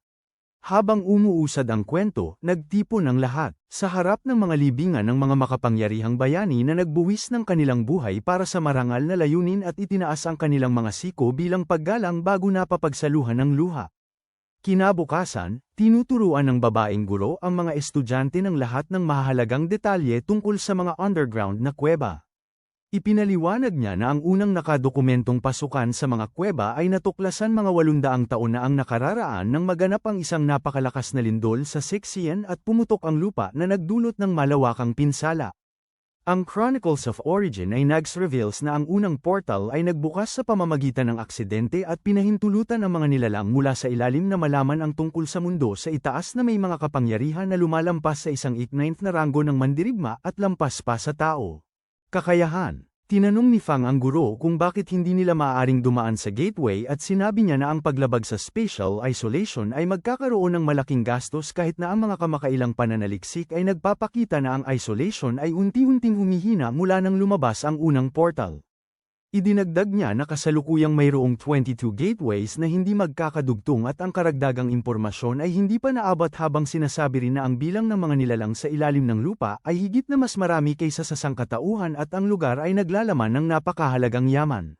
Habang umuusad ang kwento, nagtipon ang lahat, sa harap ng mga libingan ng mga makapangyarihang bayani na nagbuwis ng kanilang buhay para sa marangal na layunin at itinaas ang kanilang mga siko bilang paggalang bago napapagsaluhan ng luha. Kinabukasan, tinuturuan ng babaeng guro ang mga estudyante ng lahat ng mahahalagang detalye tungkol sa mga underground na kuweba. Ipinaliwanag niya na ang unang nakadokumentong pasukan sa mga kuweba ay natuklasan mga 800 taon na ang nakararaan nang maganap ang isang napakalakas na lindol sa Sixian at pumutok ang lupa na nagdulot ng malawakang pinsala. Ang Chronicles of Origin ay reveals na ang unang portal ay nagbukas sa pamamagitan ng aksidente at pinahintulutan ang mga nilalang mula sa ilalim na malaman ang tungkol sa mundo sa itaas na may mga kapangyarihan na lumalampas sa isang 9th na ranggo ng mandirigma at lampas pa sa tao. Kakayahan. Tinanong ni Fang ang guro kung bakit hindi nila maaaring dumaan sa gateway at sinabi niya na ang paglabag sa spatial isolation ay magkakaroon ng malaking gastos kahit na ang mga kamakailang pananaliksik ay nagpapakita na ang isolation ay unti-unting humihina mula nang lumabas ang unang portal. Idinagdag niya na kasalukuyang mayroong 22 gateways na hindi magkakadugtong at ang karagdagang impormasyon ay hindi pa naabot habang sinasabi rin na ang bilang ng mga nilalang sa ilalim ng lupa ay higit na mas marami kaysa sa sangkatauhan at ang lugar ay naglalaman ng napakahalagang yaman.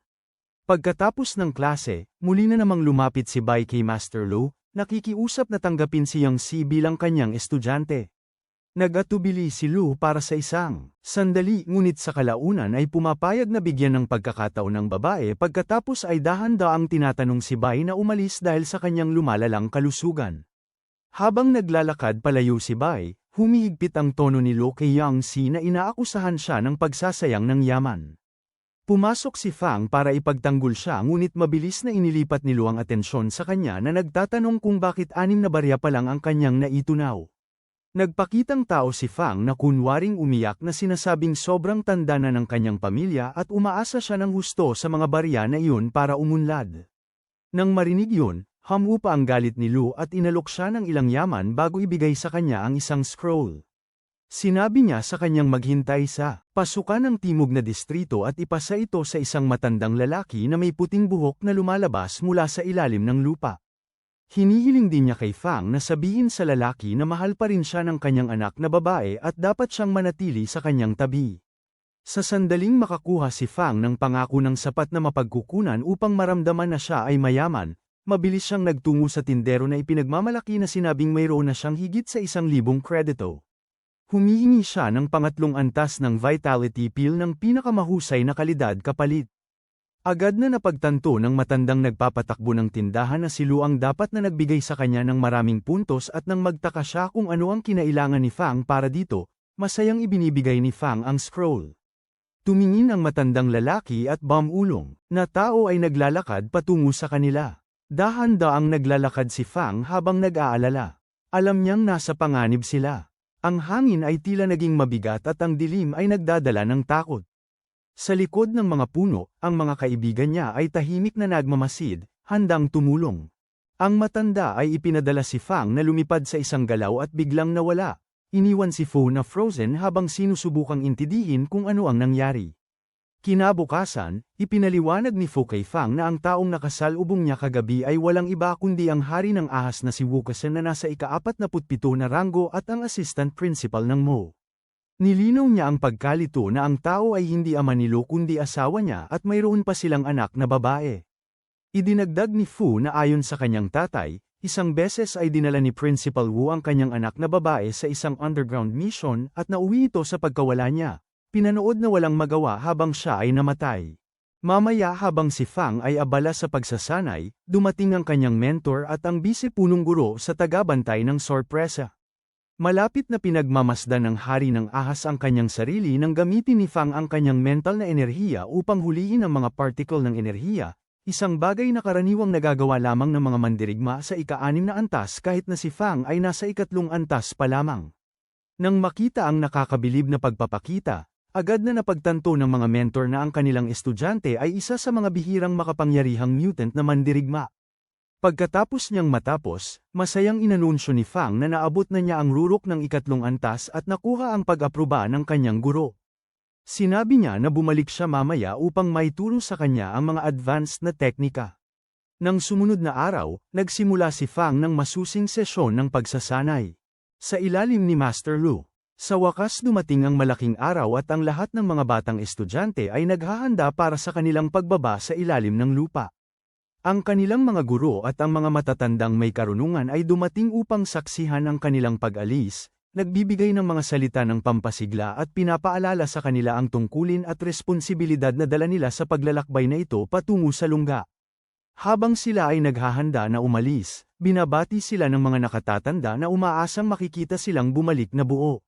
Pagkatapos ng klase, muli na namang lumapit si Bai kay Master Lu, nakikiusap na tanggapin si Yang Si bilang kanyang estudyante. Nag-atubili si Lu para sa isang sandali ngunit sa kalaunan ay pumapayag na bigyan ng pagkakataon ng babae pagkatapos ay dahan-daang tinatanong si Bai na umalis dahil sa kanyang lumalalang kalusugan. Habang naglalakad palayo si Bai, humihigpit ang tono ni Lu kay Yang Si na inaakusahan siya ng pagsasayang ng yaman. Pumasok si Fang para ipagtanggol siya ngunit mabilis na inilipat ni Lu ang atensyon sa kanya na nagtatanong kung bakit 6 na barya pa lang ang kanyang naitunaw. Nagpakitang tao si Fang na kunwaring umiyak na sinasabing sobrang tanda na ng kanyang pamilya at umaasa siya ng husto sa mga barya na iyon para umunlad. Nang marinig yun, humupa ang galit ni Lu at inalok siya ng ilang yaman bago ibigay sa kanya ang isang scroll. Sinabi niya sa kanyang maghintay sa pasukan ng timog na distrito at ipasa ito sa isang matandang lalaki na may puting buhok na lumalabas mula sa ilalim ng lupa. Hinihiling din niya kay Fang na sabihin sa lalaki na mahal pa rin siya ng kanyang anak na babae at dapat siyang manatili sa kanyang tabi. Sa sandaling makakuha si Fang ng pangako ng sapat na mapagkukunan upang maramdaman na siya ay mayaman, mabilis siyang nagtungo sa tindero na ipinagmamalaki na sinabing mayroon na siyang higit sa 1,000 kredito. Humihingi siya ng pangatlong antas ng vitality pill ng pinakamahusay na kalidad kapalit. Agad na napagtanto ng matandang nagpapatakbo ng tindahan na si Lu ang dapat na nagbigay sa kanya ng maraming puntos at nang magtaka siya kung ano ang kinailangan ni Fang para dito, masayang ibinibigay ni Fang ang scroll. Tumingin ang matandang lalaki at bumulong na tao ay naglalakad patungo sa kanila. Dahan-daang naglalakad si Fang habang nag-aalala. Alam niyang nasa panganib sila. Ang hangin ay tila naging mabigat at ang dilim ay nagdadala ng takot. Sa likod ng mga puno, ang mga kaibigan niya ay tahimik na nagmamasid, handang tumulong. Ang matanda ay ipinadala si Fang na lumipad sa isang galaw at biglang nawala. Iniwan si Fu na frozen habang sinusubukang intindihin kung ano ang nangyari. Kinabukasan, ipinaliwanag ni Fu kay Fang na ang taong nakasalubong niya kagabi ay walang iba kundi ang hari ng ahas na si Wukasen na nasa ika-47 na ranggo at ang assistant principal ng Mo. Nilinaw niya ang pagkalito na ang tao ay hindi ama ni Lu kundi asawa niya at mayroon pa silang anak na babae. Idinagdag ni Fu na ayon sa kanyang tatay, isang beses ay dinala ni Principal Wu ang kanyang anak na babae sa isang underground mission at nauwi ito sa pagkawala niya. Pinanood na walang magawa habang siya ay namatay. Mamaya habang si Fang ay abala sa pagsasanay, dumating ang kanyang mentor at ang bise-punong guro sa tagabantay ng sorpresa. Malapit na pinagmamasdan ng hari ng ahas ang kanyang sarili nang gamitin ni Fang ang kanyang mental na enerhiya upang hulihin ang mga particle ng enerhiya, isang bagay na karaniwang nagagawa lamang ng mga mandirigma sa ika-6 na antas kahit na si Fang ay nasa 3 antas pa lamang. Nang makita ang nakakabilib na pagpapakita, agad na napagtanto ng mga mentor na ang kanilang estudyante ay isa sa mga bihirang makapangyarihang mutant na mandirigma. Pagkatapos niyang matapos, masayang inanunsyo ni Fang na naabot na niya ang rurok ng 3 antas at nakuha ang pag-aproba ng kanyang guro. Sinabi niya na bumalik siya mamaya upang maituro sa kanya ang mga advanced na teknika. Nang sumunod na araw, nagsimula si Fang ng masusing sesyon ng pagsasanay. Sa ilalim ni Master Lu. Sa wakas dumating ang malaking araw at ang lahat ng mga batang estudyante ay naghahanda para sa kanilang pagbaba sa ilalim ng lupa. Ang kanilang mga guro at ang mga matatandang may karunungan ay dumating upang saksihan ang kanilang pag-alis, nagbibigay ng mga salita ng pampasigla at pinapaalala sa kanila ang tungkulin at responsibilidad na dala nila sa paglalakbay na ito patungo sa lungga. Habang sila ay naghahanda na umalis, binabati sila ng mga nakatatanda na umaasang makikita silang bumalik na buo.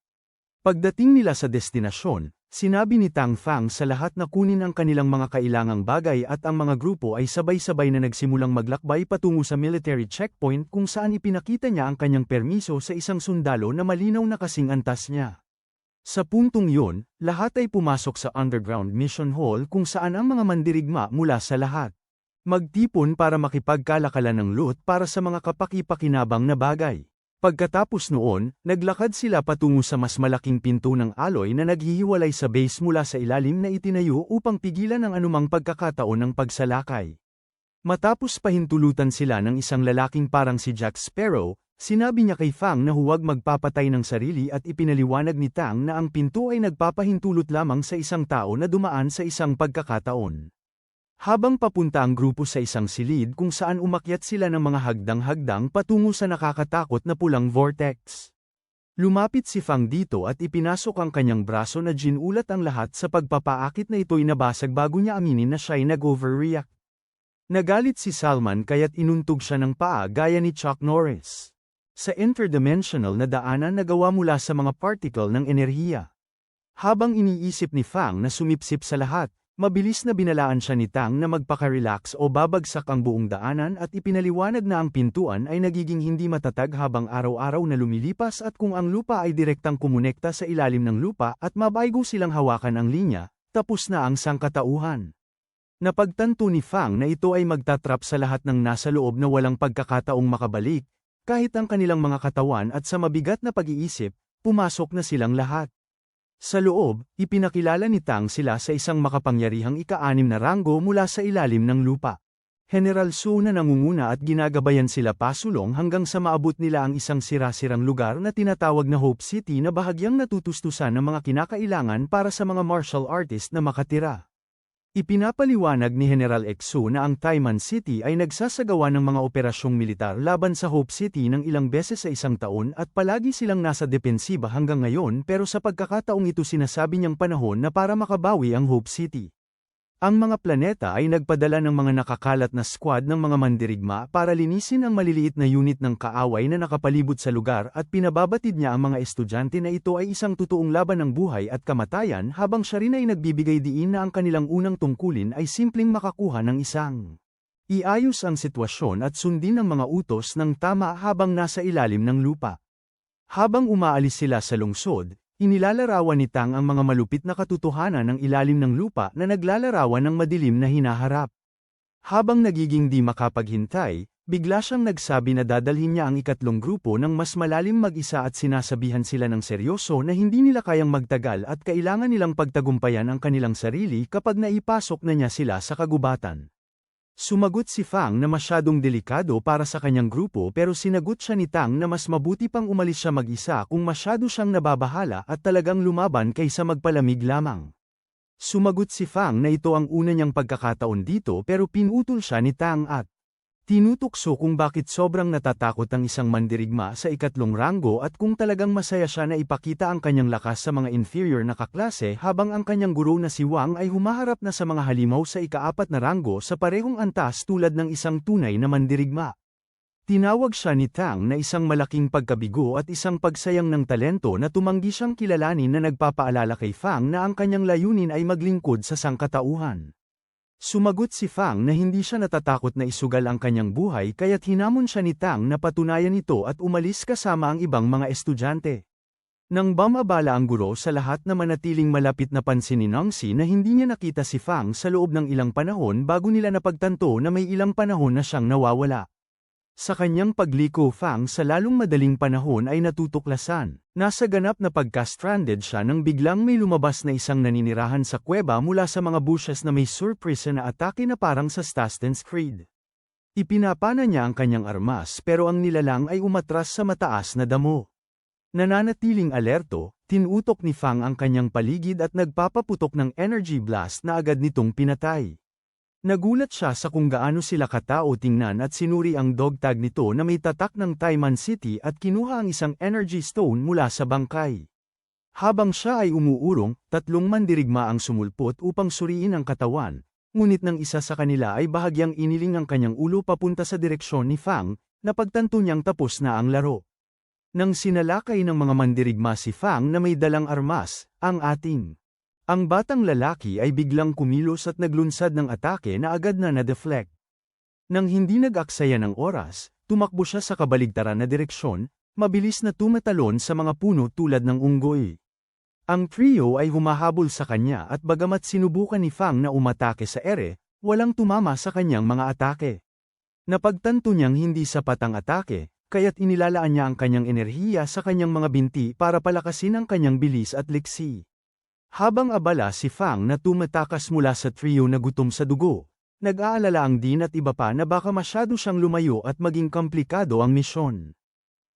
Pagdating nila sa destinasyon, sinabi ni Tang Fang sa lahat na kunin ang kanilang mga kailangang bagay at ang mga grupo ay sabay-sabay na nagsimulang maglakbay patungo sa military checkpoint kung saan ipinakita niya ang kanyang permiso sa isang sundalo na malinaw na kasing antas niya. Sa puntong yun, lahat ay pumasok sa underground mission hall kung saan ang mga mandirigma mula sa lahat magtipon para makipagkalakalan ng loot para sa mga kapaki-pakinabang na bagay. Pagkatapos noon, naglakad sila patungo sa mas malaking pinto ng alloy na naghihiwalay sa base mula sa ilalim na itinayo upang pigilan ang anumang pagkakataon ng pagsalakay. Matapos pahintulutan sila ng isang lalaking parang si Jack Sparrow, sinabi niya kay Fang na huwag magpapatay ng sarili at ipinaliwanag ni Tang na ang pinto ay nagpapahintulot lamang sa isang tao na dumaan sa isang pagkakataon. Habang papunta ang grupo sa isang silid kung saan umakyat sila ng mga hagdang-hagdang patungo sa nakakatakot na pulang vortex. Lumapit si Fang dito at ipinasok ang kanyang braso na ginulat ang lahat sa pagpapaakit na ito'y nabasag bago niya aminin na siya'y nag-overreact. Nagalit si Salman kaya't inuntog siya ng paa gaya ni Chuck Norris. Sa interdimensional na daanan na gawa mula sa mga particle ng enerhiya. Habang iniisip ni Fang na sumipsip sa lahat, mabilis na binalaan siya ni Tang na magpaka-relax o babagsak ang buong daanan at ipinaliwanag na ang pintuan ay nagiging hindi matatag habang araw-araw na lumilipas at kung ang lupa ay direktang kumonekta sa ilalim ng lupa at mabaygo silang hawakan ang linya, tapos na ang sangkatauhan. Napagtanto ni Fang na ito ay magtatrap sa lahat ng nasa loob na walang pagkakataong makabalik, kahit ang kanilang mga katawan at sa mabigat na pag-iisip, pumasok na silang lahat. Sa loob, ipinakilala ni Tang sila sa isang makapangyarihang ika-6 na ranggo mula sa ilalim ng lupa. General Su na nangunguna at ginagabayan sila pasulong hanggang sa maabot nila ang isang sira-sirang lugar na tinatawag na Hope City na bahagyang natutustusan ng mga kinakailangan para sa mga martial artist na makatira. Ipinapaliwanag ni General Exu na ang Taiman City ay nagsasagawa ng mga operasyong militar laban sa Hope City ng ilang beses sa isang taon at palagi silang nasa depensiba hanggang ngayon pero sa pagkakataong ito sinasabi niyang panahon na para makabawi ang Hope City. Ang mga planeta ay nagpadala ng mga nakakalat na squad ng mga mandirigma para linisin ang maliliit na unit ng kaaway na nakapalibot sa lugar at pinababatid niya ang mga estudyante na ito ay isang totoong laban ng buhay at kamatayan habang siya rin ay nagbibigay diin na ang kanilang unang tungkulin ay simpleng makakuha ng isang iayos ang sitwasyon at sundin ang mga utos ng tama habang nasa ilalim ng lupa. Habang umaalis sila sa lungsod, inilalarawan ni Tang ang mga malupit na katotohanan ng ilalim ng lupa na naglalarawan ng madilim na hinaharap. Habang nagiging di makapaghintay, bigla siyang nagsabi na dadalhin niya ang ikatlong grupo ng mas malalim mag-isa at sinasabihan sila ng seryoso na hindi nila kayang magtagal at kailangan nilang pagtagumpayan ang kanilang sarili kapag naipasok na niya sila sa kagubatan. Sumagot si Fang na masyadong delikado para sa kanyang grupo pero sinagot siya ni Tang na mas mabuti pang umalis siya mag-isa kung masyado siyang nababahala at talagang lumaban kaysa magpalamig lamang. Sumagot si Fang na ito ang una niyang pagkakataon dito pero pinutol siya ni Tang at tinutokso kung bakit sobrang natatakot ang isang mandirigma sa ikatlong ranggo at kung talagang masaya siya na ipakita ang kanyang lakas sa mga inferior na kaklase habang ang kanyang guro na si Wang ay humaharap na sa mga halimaw sa ika-4 na ranggo sa parehong antas tulad ng isang tunay na mandirigma. Tinawag siya ni Tang na isang malaking pagkabigo at isang pagsayang ng talento na tumanggi siyang kilalanin na nagpapaalala kay Fang na ang kanyang layunin ay maglingkod sa sangkatauhan. Sumagot si Fang na hindi siya natatakot na isugal ang kanyang buhay kaya't hinamon siya ni Tang na patunayan ito at umalis kasama ang ibang mga estudyante. Nang bumabala ang guro sa lahat na manatiling malapit na pansin ni Nangxi na hindi niya nakita si Fang sa loob ng ilang panahon bago nila napagtanto na may ilang panahon na siyang nawawala. Sa kanyang pagliko Fang sa lalong madaling panahon ay natutuklasan. Nasa ganap na pagka-stranded siya nang biglang may lumabas na isang naninirahan sa kuweba mula sa mga bushes na may surprise na atake na parang sa Assassin's Creed. Ipinapana niya ang kanyang armas pero ang nilalang ay umatras sa mataas na damo. Nananatiling alerto, tinutok ni Fang ang kanyang paligid at nagpapaputok ng energy blast na agad nitong pinatay. Nagulat siya sa kung gaano sila katao tingnan at sinuri ang dog tag nito na may tatak ng Taiman City at kinuha ang isang energy stone mula sa bangkay. Habang siya ay umuurong, 3 mandirigma ang sumulpot upang suriin ang katawan, ngunit nang isa sa kanila ay bahagyang iniling ang kanyang ulo papunta sa direksyon ni Fang, napagtanto niyang tapos na ang laro. Nang sinalakay ng mga mandirigma si Fang na may dalang armas, ang batang lalaki ay biglang kumilos at naglunsad ng atake na agad na na-deflect. Nang hindi nag-aksaya ng oras, tumakbo siya sa kabaligtaran na direksyon, mabilis na tumatalon sa mga puno tulad ng unggoy. Ang trio ay humahabol sa kanya at bagamat sinubukan ni Fang na umatake sa ere, walang tumama sa kanyang mga atake. Napagtanto niyang hindi sapat ang atake, kaya't inilalaan niya ang kanyang enerhiya sa kanyang mga binti para palakasin ang kanyang bilis at liksi. Habang abala si Fang na tumatakas mula sa trio na gutom sa dugo, nag-aalala ang Dean at iba pa na baka masyado siyang lumayo at maging komplikado ang misyon.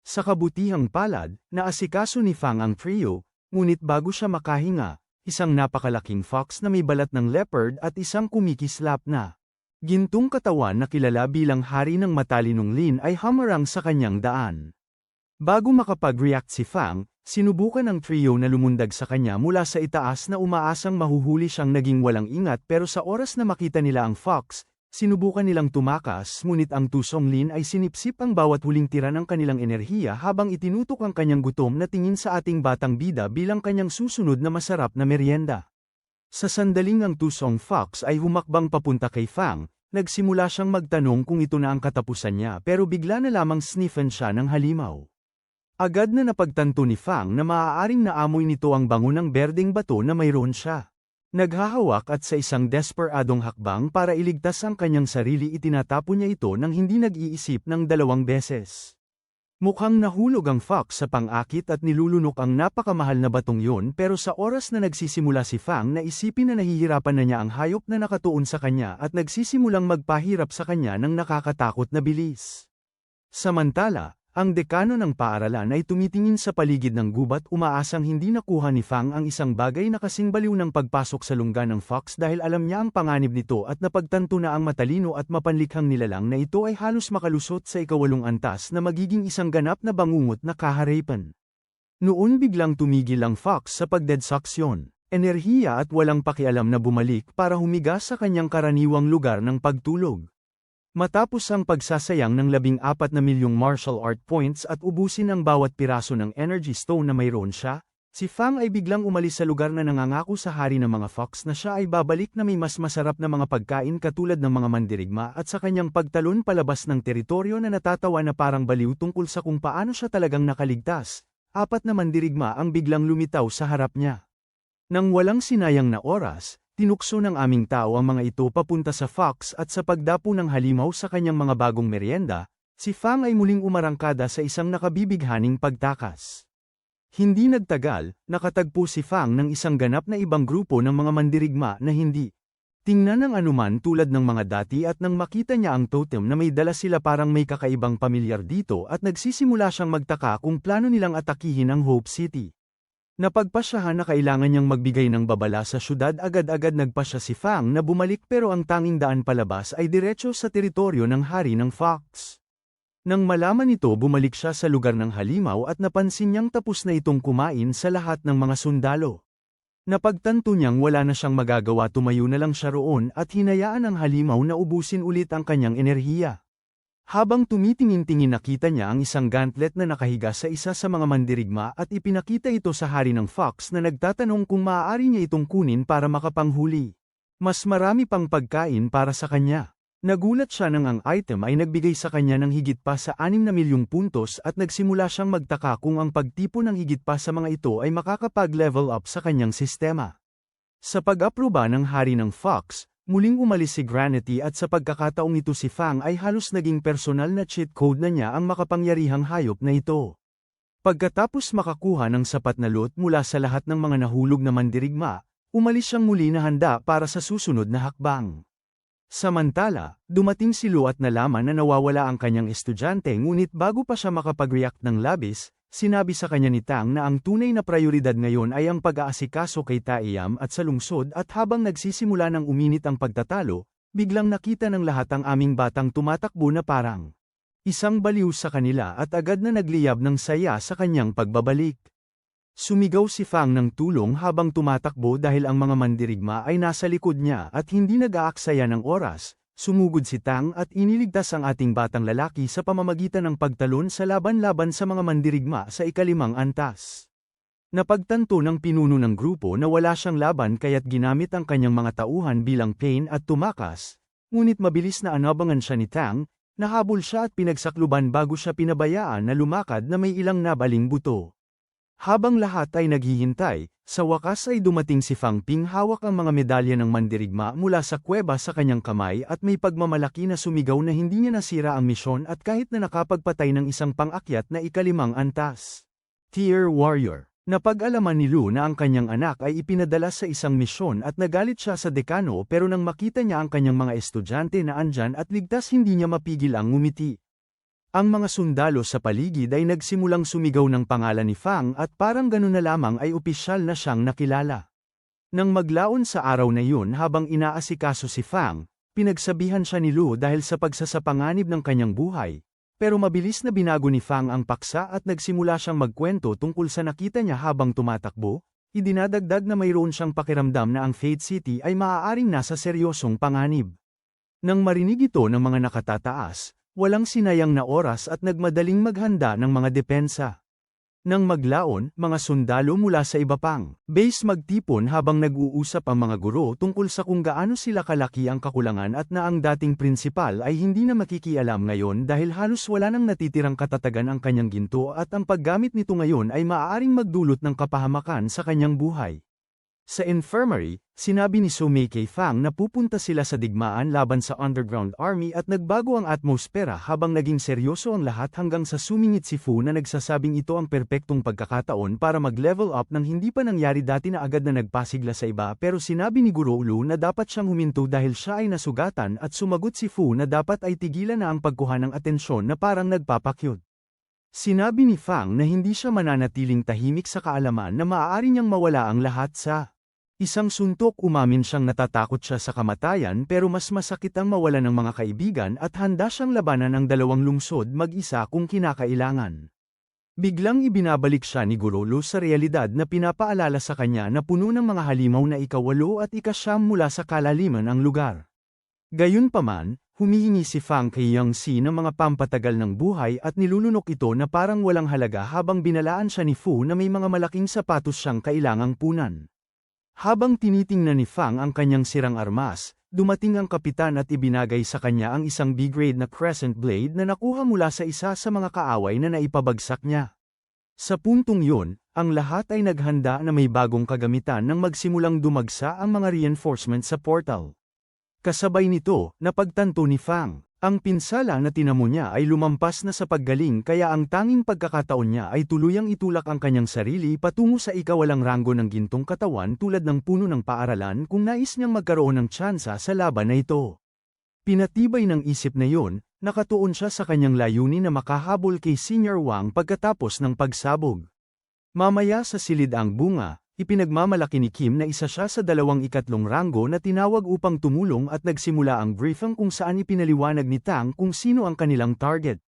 Sa kabutihang palad, naasikaso ni Fang ang trio, ngunit bago siya makahinga, isang napakalaking fox na may balat ng leopard at isang kumikislap na gintong katawan na kilala bilang hari ng matalinong Lin ay hamarang sa kanyang daan. Bago makapag-react si Fang, sinubukan ng trio na lumundag sa kanya mula sa itaas na umaasang mahuhuli siyang naging walang ingat pero sa oras na makita nila ang fox, sinubukan nilang tumakas ngunit ang tusong Lin ay sinipsip ang bawat huling tira ng kanilang enerhiya habang itinutok ang kanyang gutom na tingin sa ating batang bida bilang kanyang susunod na masarap na merienda. Sa sandaling ang tusong fox ay humakbang papunta kay Fang, nagsimula siyang magtanong kung ito na ang katapusan niya pero bigla na lamang sniffen siya ng halimaw. Agad na napagtanto ni Fang na maaaring naamoy nito ang bango ng berdeng bato na mayroon siya. Naghahawak at sa isang desperadong hakbang para iligtas ang kanyang sarili itinatapon niya ito nang hindi nag-iisip ng 2 beses. Mukhang nahulog ang fox sa pang-akit at nilulunok ang napakamahal na batong yon pero sa oras na nagsisimula si Fang na isipin na nahihirapan na niya ang hayop na nakatuon sa kanya at nagsisimulang magpahirap sa kanya ng nakakatakot na bilis. Samantala, ang dekano ng paaralan ay tumitingin sa paligid ng gubat umaasang hindi nakuha ni Fang ang isang bagay na kasing baliw ng pagpasok sa lungga ng fox dahil alam niya ang panganib nito at napagtanto na ang matalino at mapanlikhang nilalang na ito ay halos makalusot sa ika-8 antas na magiging isang ganap na bangungot na kaharipan. Noon biglang tumigil ang fox sa pagdedsaksyon, enerhiya at walang pakialam na bumalik para humiga sa kanyang karaniwang lugar ng pagtulog. Matapos ang pagsasayang ng 14 na milyong martial art points at ubusin ang bawat piraso ng energy stone na mayroon siya, si Fang ay biglang umalis sa lugar na nangangako sa hari ng mga fox na siya ay babalik na may mas masarap na mga pagkain katulad ng mga mandirigma at sa kanyang pagtalon palabas ng teritoryo na natatawa na parang baliw tungkol sa kung paano siya talagang nakaligtas. 4 na mandirigma ang biglang lumitaw sa harap niya. Nang walang sinayang na oras, tinukso ng aming tao ang mga ito papunta sa fox at sa pagdapo ng halimaw sa kanyang mga bagong merienda, si Fang ay muling umarangkada sa isang nakabibighaning pagtakas. Hindi nagtagal, nakatagpo si Fang ng isang ganap na ibang grupo ng mga mandirigma na hindi tingnan ng anuman tulad ng mga dati at nang makita niya ang totem na may dala sila parang may kakaibang pamilyar dito at nagsisimula siyang magtaka kung plano nilang atakihin ang Hope City. Napagpasyahan na kailangan niyang magbigay ng babala sa syudad agad-agad nagpasya si Fang na bumalik pero ang tanging daan palabas ay diretso sa teritoryo ng hari ng fox. Nang malaman ito bumalik siya sa lugar ng halimaw at napansin niyang tapos na itong kumain sa lahat ng mga sundalo. Napagtanto niyang wala na siyang magagawa tumayo na lang siya roon at hinayaan ang halimaw na ubusin ulit ang kanyang enerhiya. Habang tumitingin-tingin nakita niya ang isang gauntlet na nakahiga sa isa sa mga mandirigma at ipinakita ito sa hari ng fox na nagtatanong kung maaari niya itong kunin para makapanghuli. Mas marami pang pagkain para sa kanya. Nagulat siya nang ang item ay nagbigay sa kanya ng higit pa sa 6 na milyong puntos at nagsimula siyang magtaka kung ang pagtipo ng higit pa sa mga ito ay makakapag-level up sa kanyang sistema. Sa pag-aproba ng hari ng fox, muling umalis si Granity at sa pagkakataong ito si Fang ay halos naging personal na cheat code na niya ang makapangyarihang hayop na ito. Pagkatapos makakuha ng sapat na loot mula sa lahat ng mga nahulog na mandirigma, umalis siyang muli na handa para sa susunod na hakbang. Samantala, dumating si Lu at nalaman na nawawala ang kanyang estudyante ngunit bago pa siya makapag-react ng labis, sinabi sa kanya ni Tang na ang tunay na prioridad ngayon ay ang pag-aasikaso kay Taeyam at sa lungsod at habang nagsisimula ng uminit ang pagtatalo, biglang nakita ng lahat ang aming batang tumatakbo na parang isang baliw sa kanila at agad na nagliyab ng saya sa kanyang pagbabalik. Sumigaw si Fang ng tulong habang tumatakbo dahil ang mga mandirigma ay nasa likod niya at hindi nag-aaksaya ng oras. Sumugod si Tang at iniligtas ang ating batang lalaki sa pamamagitan ng pagtalon sa laban-laban sa mga mandirigma sa ikalimang antas. Napagtanto ng pinuno ng grupo na wala siyang laban kaya't ginamit ang kanyang mga tauhan bilang pain at tumakas, ngunit mabilis na anabangan siya ni Tang, nahabol siya at pinagsakluban bago siya pinabayaan na lumakad na may ilang nabaling buto. Habang lahat ay naghihintay, sa wakas ay dumating si Fang Ping hawak ang mga medalya ng mandirigma mula sa kuweba sa kanyang kamay at may pagmamalaki na sumigaw na hindi niya nasira ang misyon at kahit na nakapagpatay ng isang pang-akyat na ikalimang antas. Tier Warrior. Napag-alaman ni Lu na ang kanyang anak ay ipinadala sa isang misyon at nagalit siya sa dekano pero nang makita niya ang kanyang mga estudyante na andyan at ligtas hindi niya mapigil ang ngumiti. Ang mga sundalo sa paligid ay nagsimulang sumigaw ng pangalan ni Fang at parang ganun na lamang ay opisyal na siyang nakilala. Nang maglaon sa araw na yun habang inaasikaso si Fang, pinagsabihan siya ni Lu dahil sa pagsasapanganib ng kanyang buhay. Pero mabilis na binago ni Fang ang paksa at nagsimula siyang magkwento tungkol sa nakita niya habang tumatakbo. Idinadagdag na mayroon siyang pakiramdam na ang Fate City ay maaaring nasa seryosong panganib. Nang marinig ito ng mga nakatataas, walang sinayang na oras at nagmadaling maghanda ng mga depensa. Nang maglaon, mga sundalo mula sa iba pang base magtipon habang nag-uusap ang mga guro tungkol sa kung gaano sila kalaki ang kakulangan at na ang dating prinsipal ay hindi na makikialam ngayon dahil halos wala nang natitirang katatagan ang kanyang ginto at ang paggamit nito ngayon ay maaaring magdulot ng kapahamakan sa kanyang buhay. Sa infirmary, sinabi ni Sumei kay Fang na pupunta sila sa digmaan laban sa Underground Army at nagbago ang atmosfera habang naging seryoso ang lahat hanggang sa sumingit si Fu na nagsasabing ito ang perpektong pagkakataon para mag-level up nang hindi pa nangyari dati na agad na nagpasigla sa iba pero sinabi ni Guro Lu na dapat siyang huminto dahil siya ay nasugatan at sumagot si Fu na dapat ay tigilan na ang pagkuha ng atensyon na parang nagpapakyut. Sinabi ni Fang na hindi siya mananatiling tahimik sa kaalaman na maaari niyang mawala ang lahat sa isang suntok. Umamin siyang natatakot siya sa kamatayan pero mas masakit ang mawala ng mga kaibigan at handa siyang labanan ang dalawang lungsod mag-isa kung kinakailangan. Biglang ibinabalik siya ni Guro Lu sa realidad na pinapaalala sa kanya na puno ng mga halimaw na ika-8 at ika-9 mula sa kalaliman ang lugar. Gayunpaman, humihingi si Fang kay Yang Si ng mga pampatagal ng buhay at nilulunok ito na parang walang halaga habang binalaan siya ni Fu na may mga malaking sapatos siyang kailangang punan. Habang tinitingnan ni Fang ang kanyang sirang armas, dumating ang kapitan at ibinagay sa kanya ang isang B-grade na crescent blade na nakuha mula sa isa sa mga kaaway na naipabagsak niya. Sa puntong yun, ang lahat ay naghanda na may bagong kagamitan nang magsimulang dumagsa ang mga reinforcement sa portal. Kasabay nito, napagtanto ni Fang, ang pinsala na tinamo niya ay lumampas na sa paggaling kaya ang tanging pagkakataon niya ay tuluyang itulak ang kanyang sarili patungo sa ikawalang ranggo ng gintong katawan tulad ng puno ng paaralan kung nais niyang magkaroon ng tsansa sa laban na ito. Pinatibay ng isip na yun, nakatuon siya sa kanyang layunin na makahabol kay Senior Wang pagkatapos ng pagsabog. Mamaya sa silid ang bunga, ipinagmamalaki ni Kim na isa siya sa 2 ikatlong ranggo na tinawag upang tumulong at nagsimula ang briefing kung saan ipinaliwanag ni Tang kung sino ang kanilang target.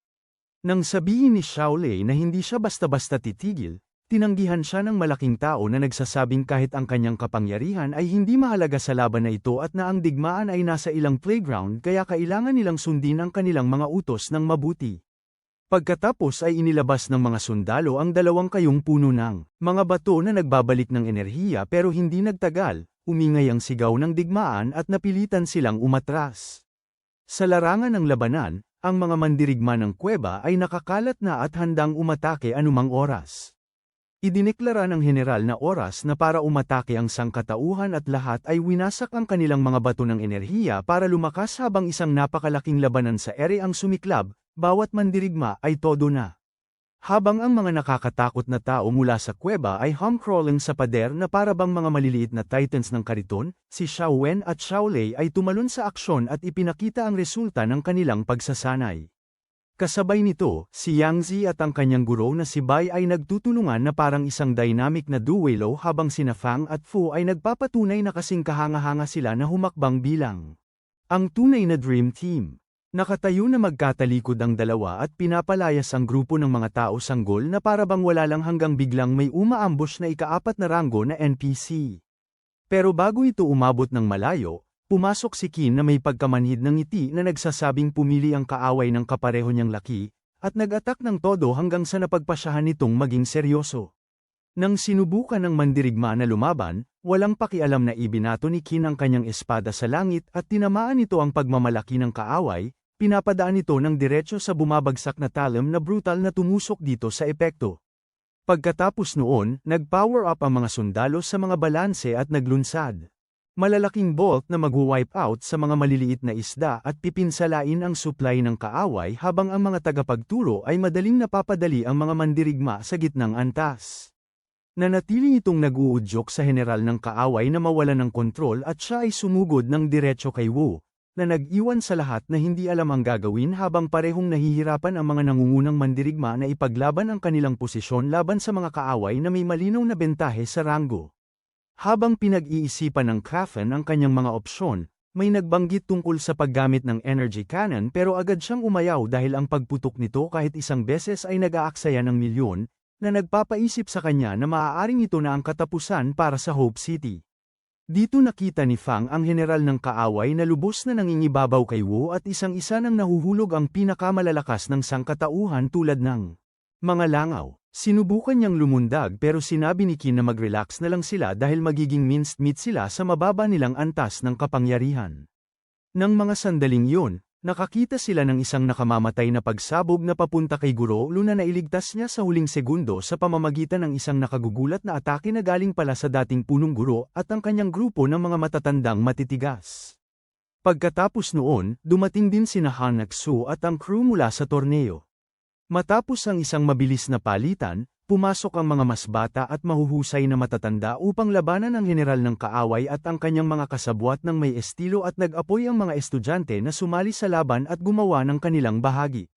Nang sabihin ni Xiaolei na hindi siya basta-basta titigil, tinanggihan siya ng malaking tao na nagsasabing kahit ang kanyang kapangyarihan ay hindi mahalaga sa laban na ito at na ang digmaan ay nasa ilang playground kaya kailangan nilang sundin ang kanilang mga utos ng mabuti. Pagkatapos ay inilabas ng mga sundalo ang 2 kayong puno ng mga bato na nagbabalik ng enerhiya pero hindi nagtagal, umingay ang sigaw ng digmaan at napilitan silang umatras. Sa larangan ng labanan, ang mga mandirigma ng kuweba ay nakakalat na at handang umatake anumang oras. Idineklara ng general na oras na para umatake ang sangkatauhan at lahat ay winasak ang kanilang mga bato ng enerhiya para lumakas habang isang napakalaking labanan sa ere ang sumiklab. Bawat mandirigma ay todo na. Habang ang mga nakakatakot na tao mula sa kuweba ay hum-crawling sa pader na parabang mga maliliit na titans ng kariton, si Xiao Wen at Xiao Lei ay tumalon sa aksyon at ipinakita ang resulta ng kanilang pagsasanay. Kasabay nito, si Yang Zi at ang kanyang guro na si Bai ay nagtutulungan na parang isang dynamic na duelo habang sina Fang at Fu ay nagpapatunay na kasing kahanga-hanga sila na humakbang bilang ang tunay na Dream Team. Nakatayo na magkatalikod ang dalawa at pinapalayas ang grupo ng mga tao sanggol na parabang wala lang hanggang biglang may umaambush na ikaapat na ranggo na NPC. Pero bago ito umabot ng malayo, pumasok si Qin na may pagkamanhid ng ngiti na nagsasabing pumili ang kaaway ng kapareho niyang laki, at nag-attack ng todo hanggang sa napagpasyahan nitong maging seryoso. Nang sinubukan ng mandirigma na lumaban, walang pakialam na ibinato ni Qin ang kanyang espada sa langit at tinamaan nito ang pagmamalaki ng kaaway. Pinapadaan ito ng diretso sa bumabagsak na talem na brutal na tumusok dito sa epekto. Pagkatapos noon, nag-power up ang mga sundalo sa mga balanse at naglunsad. Malalaking bolt na mag-wipe out sa mga maliliit na isda at pipinsalain ang supply ng kaaway habang ang mga tagapagturo ay madaling napapadali ang mga mandirigma sa gitnang antas. Nanatiling itong nag-uudyok sa general ng kaaway na mawalan ng kontrol at siya ay sumugod ng diretso kay Wu, na nag-iwan sa lahat na hindi alam ang gagawin habang parehong nahihirapan ang mga nangungunang mandirigma na ipaglaban ang kanilang posisyon laban sa mga kaaway na may malinaw na bentahe sa ranggo. Habang pinag-iisipan ng Krafen ang kanyang mga opsyon, may nagbanggit tungkol sa paggamit ng energy cannon pero agad siyang umayaw dahil ang pagputok nito kahit isang beses ay nag-aaksaya ng milyon, na nagpapaisip sa kanya na maaaring ito na ang katapusan para sa Hope City. Dito nakita ni Fang ang general ng kaaway na lubos na nangingibabaw kay Wu at isang-isa nang nahuhulog ang pinakamalalakas ng sangkatauhan tulad ng mga langaw. Sinubukan niyang lumundag pero sinabi ni Qin na mag-relax na lang sila dahil magiging minced meat sila sa mababa nilang antas ng kapangyarihan. Nang mga sandaling yun, nakakita sila ng isang nakamamatay na pagsabog na papunta kay Guro Lu na nailigtas niya sa huling segundo sa pamamagitan ng isang nakagugulat na atake na galing pala sa dating punong guro at ang kanyang grupo ng mga matatandang matitigas. Pagkatapos noon, dumating din sina Han Naksu at ang crew mula sa torneo. Matapos ang isang mabilis na palitan, pumasok ang mga mas bata at mahuhusay na matatanda upang labanan ang general ng kaaway at ang kanyang mga kasabwat ng may estilo at nag-apoy ang mga estudyante na sumali sa laban at gumawa ng kanilang bahagi.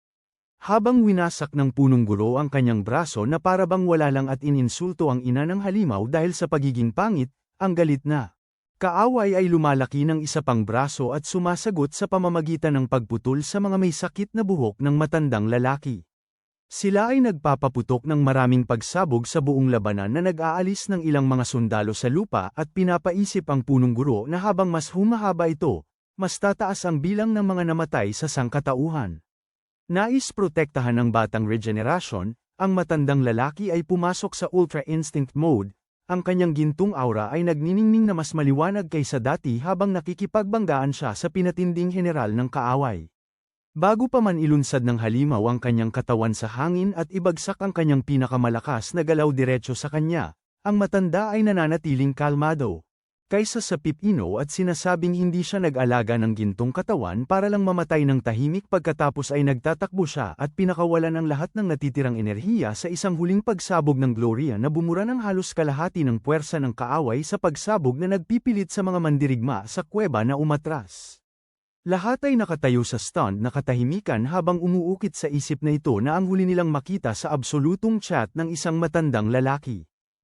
Habang winasak ng punong guro ang kanyang braso na parabang wala lang at ininsulto ang ina ng halimaw dahil sa pagiging pangit, ang galit na kaaway ay lumalaki ng isa pang braso at sumasagot sa pamamagitan ng pagputol sa mga may sakit na buhok ng matandang lalaki. Sila ay nagpapaputok ng maraming pagsabog sa buong labanan na nag-aalis ng ilang mga sundalo sa lupa at pinapaisip ang punong guro na habang mas humahaba ito, mas tataas ang bilang ng mga namatay sa sangkatauhan. Nais protektahan ng batang regeneration, ang matandang lalaki ay pumasok sa Ultra Instinct mode, ang kanyang gintong aura ay nagniningning na mas maliwanag kaysa dati habang nakikipagbanggaan siya sa pinatinding general ng kaaway. Bago pa man ilunsad ng halimaw ang kanyang katawan sa hangin at ibagsak ang kanyang pinakamalakas na galaw diretso sa kanya, ang matanda ay nananatiling kalmado. Kaysa sa pipino at sinasabing hindi siya nag-alaga ng gintong katawan para lang mamatay ng tahimik pagkatapos ay nagtatakbo siya at pinakawalan ang lahat ng natitirang enerhiya sa isang huling pagsabog ng Gloria na bumura ng halos kalahati ng puwersa ng kaaway sa pagsabog na nagpipilit sa mga mandirigma sa kuweba na umatras. Lahat ay nakatayo sa stunned na katahimikan habang umuukit sa isip na ito na ang huli nilang makita sa absolutong chat ng isang matandang lalaki.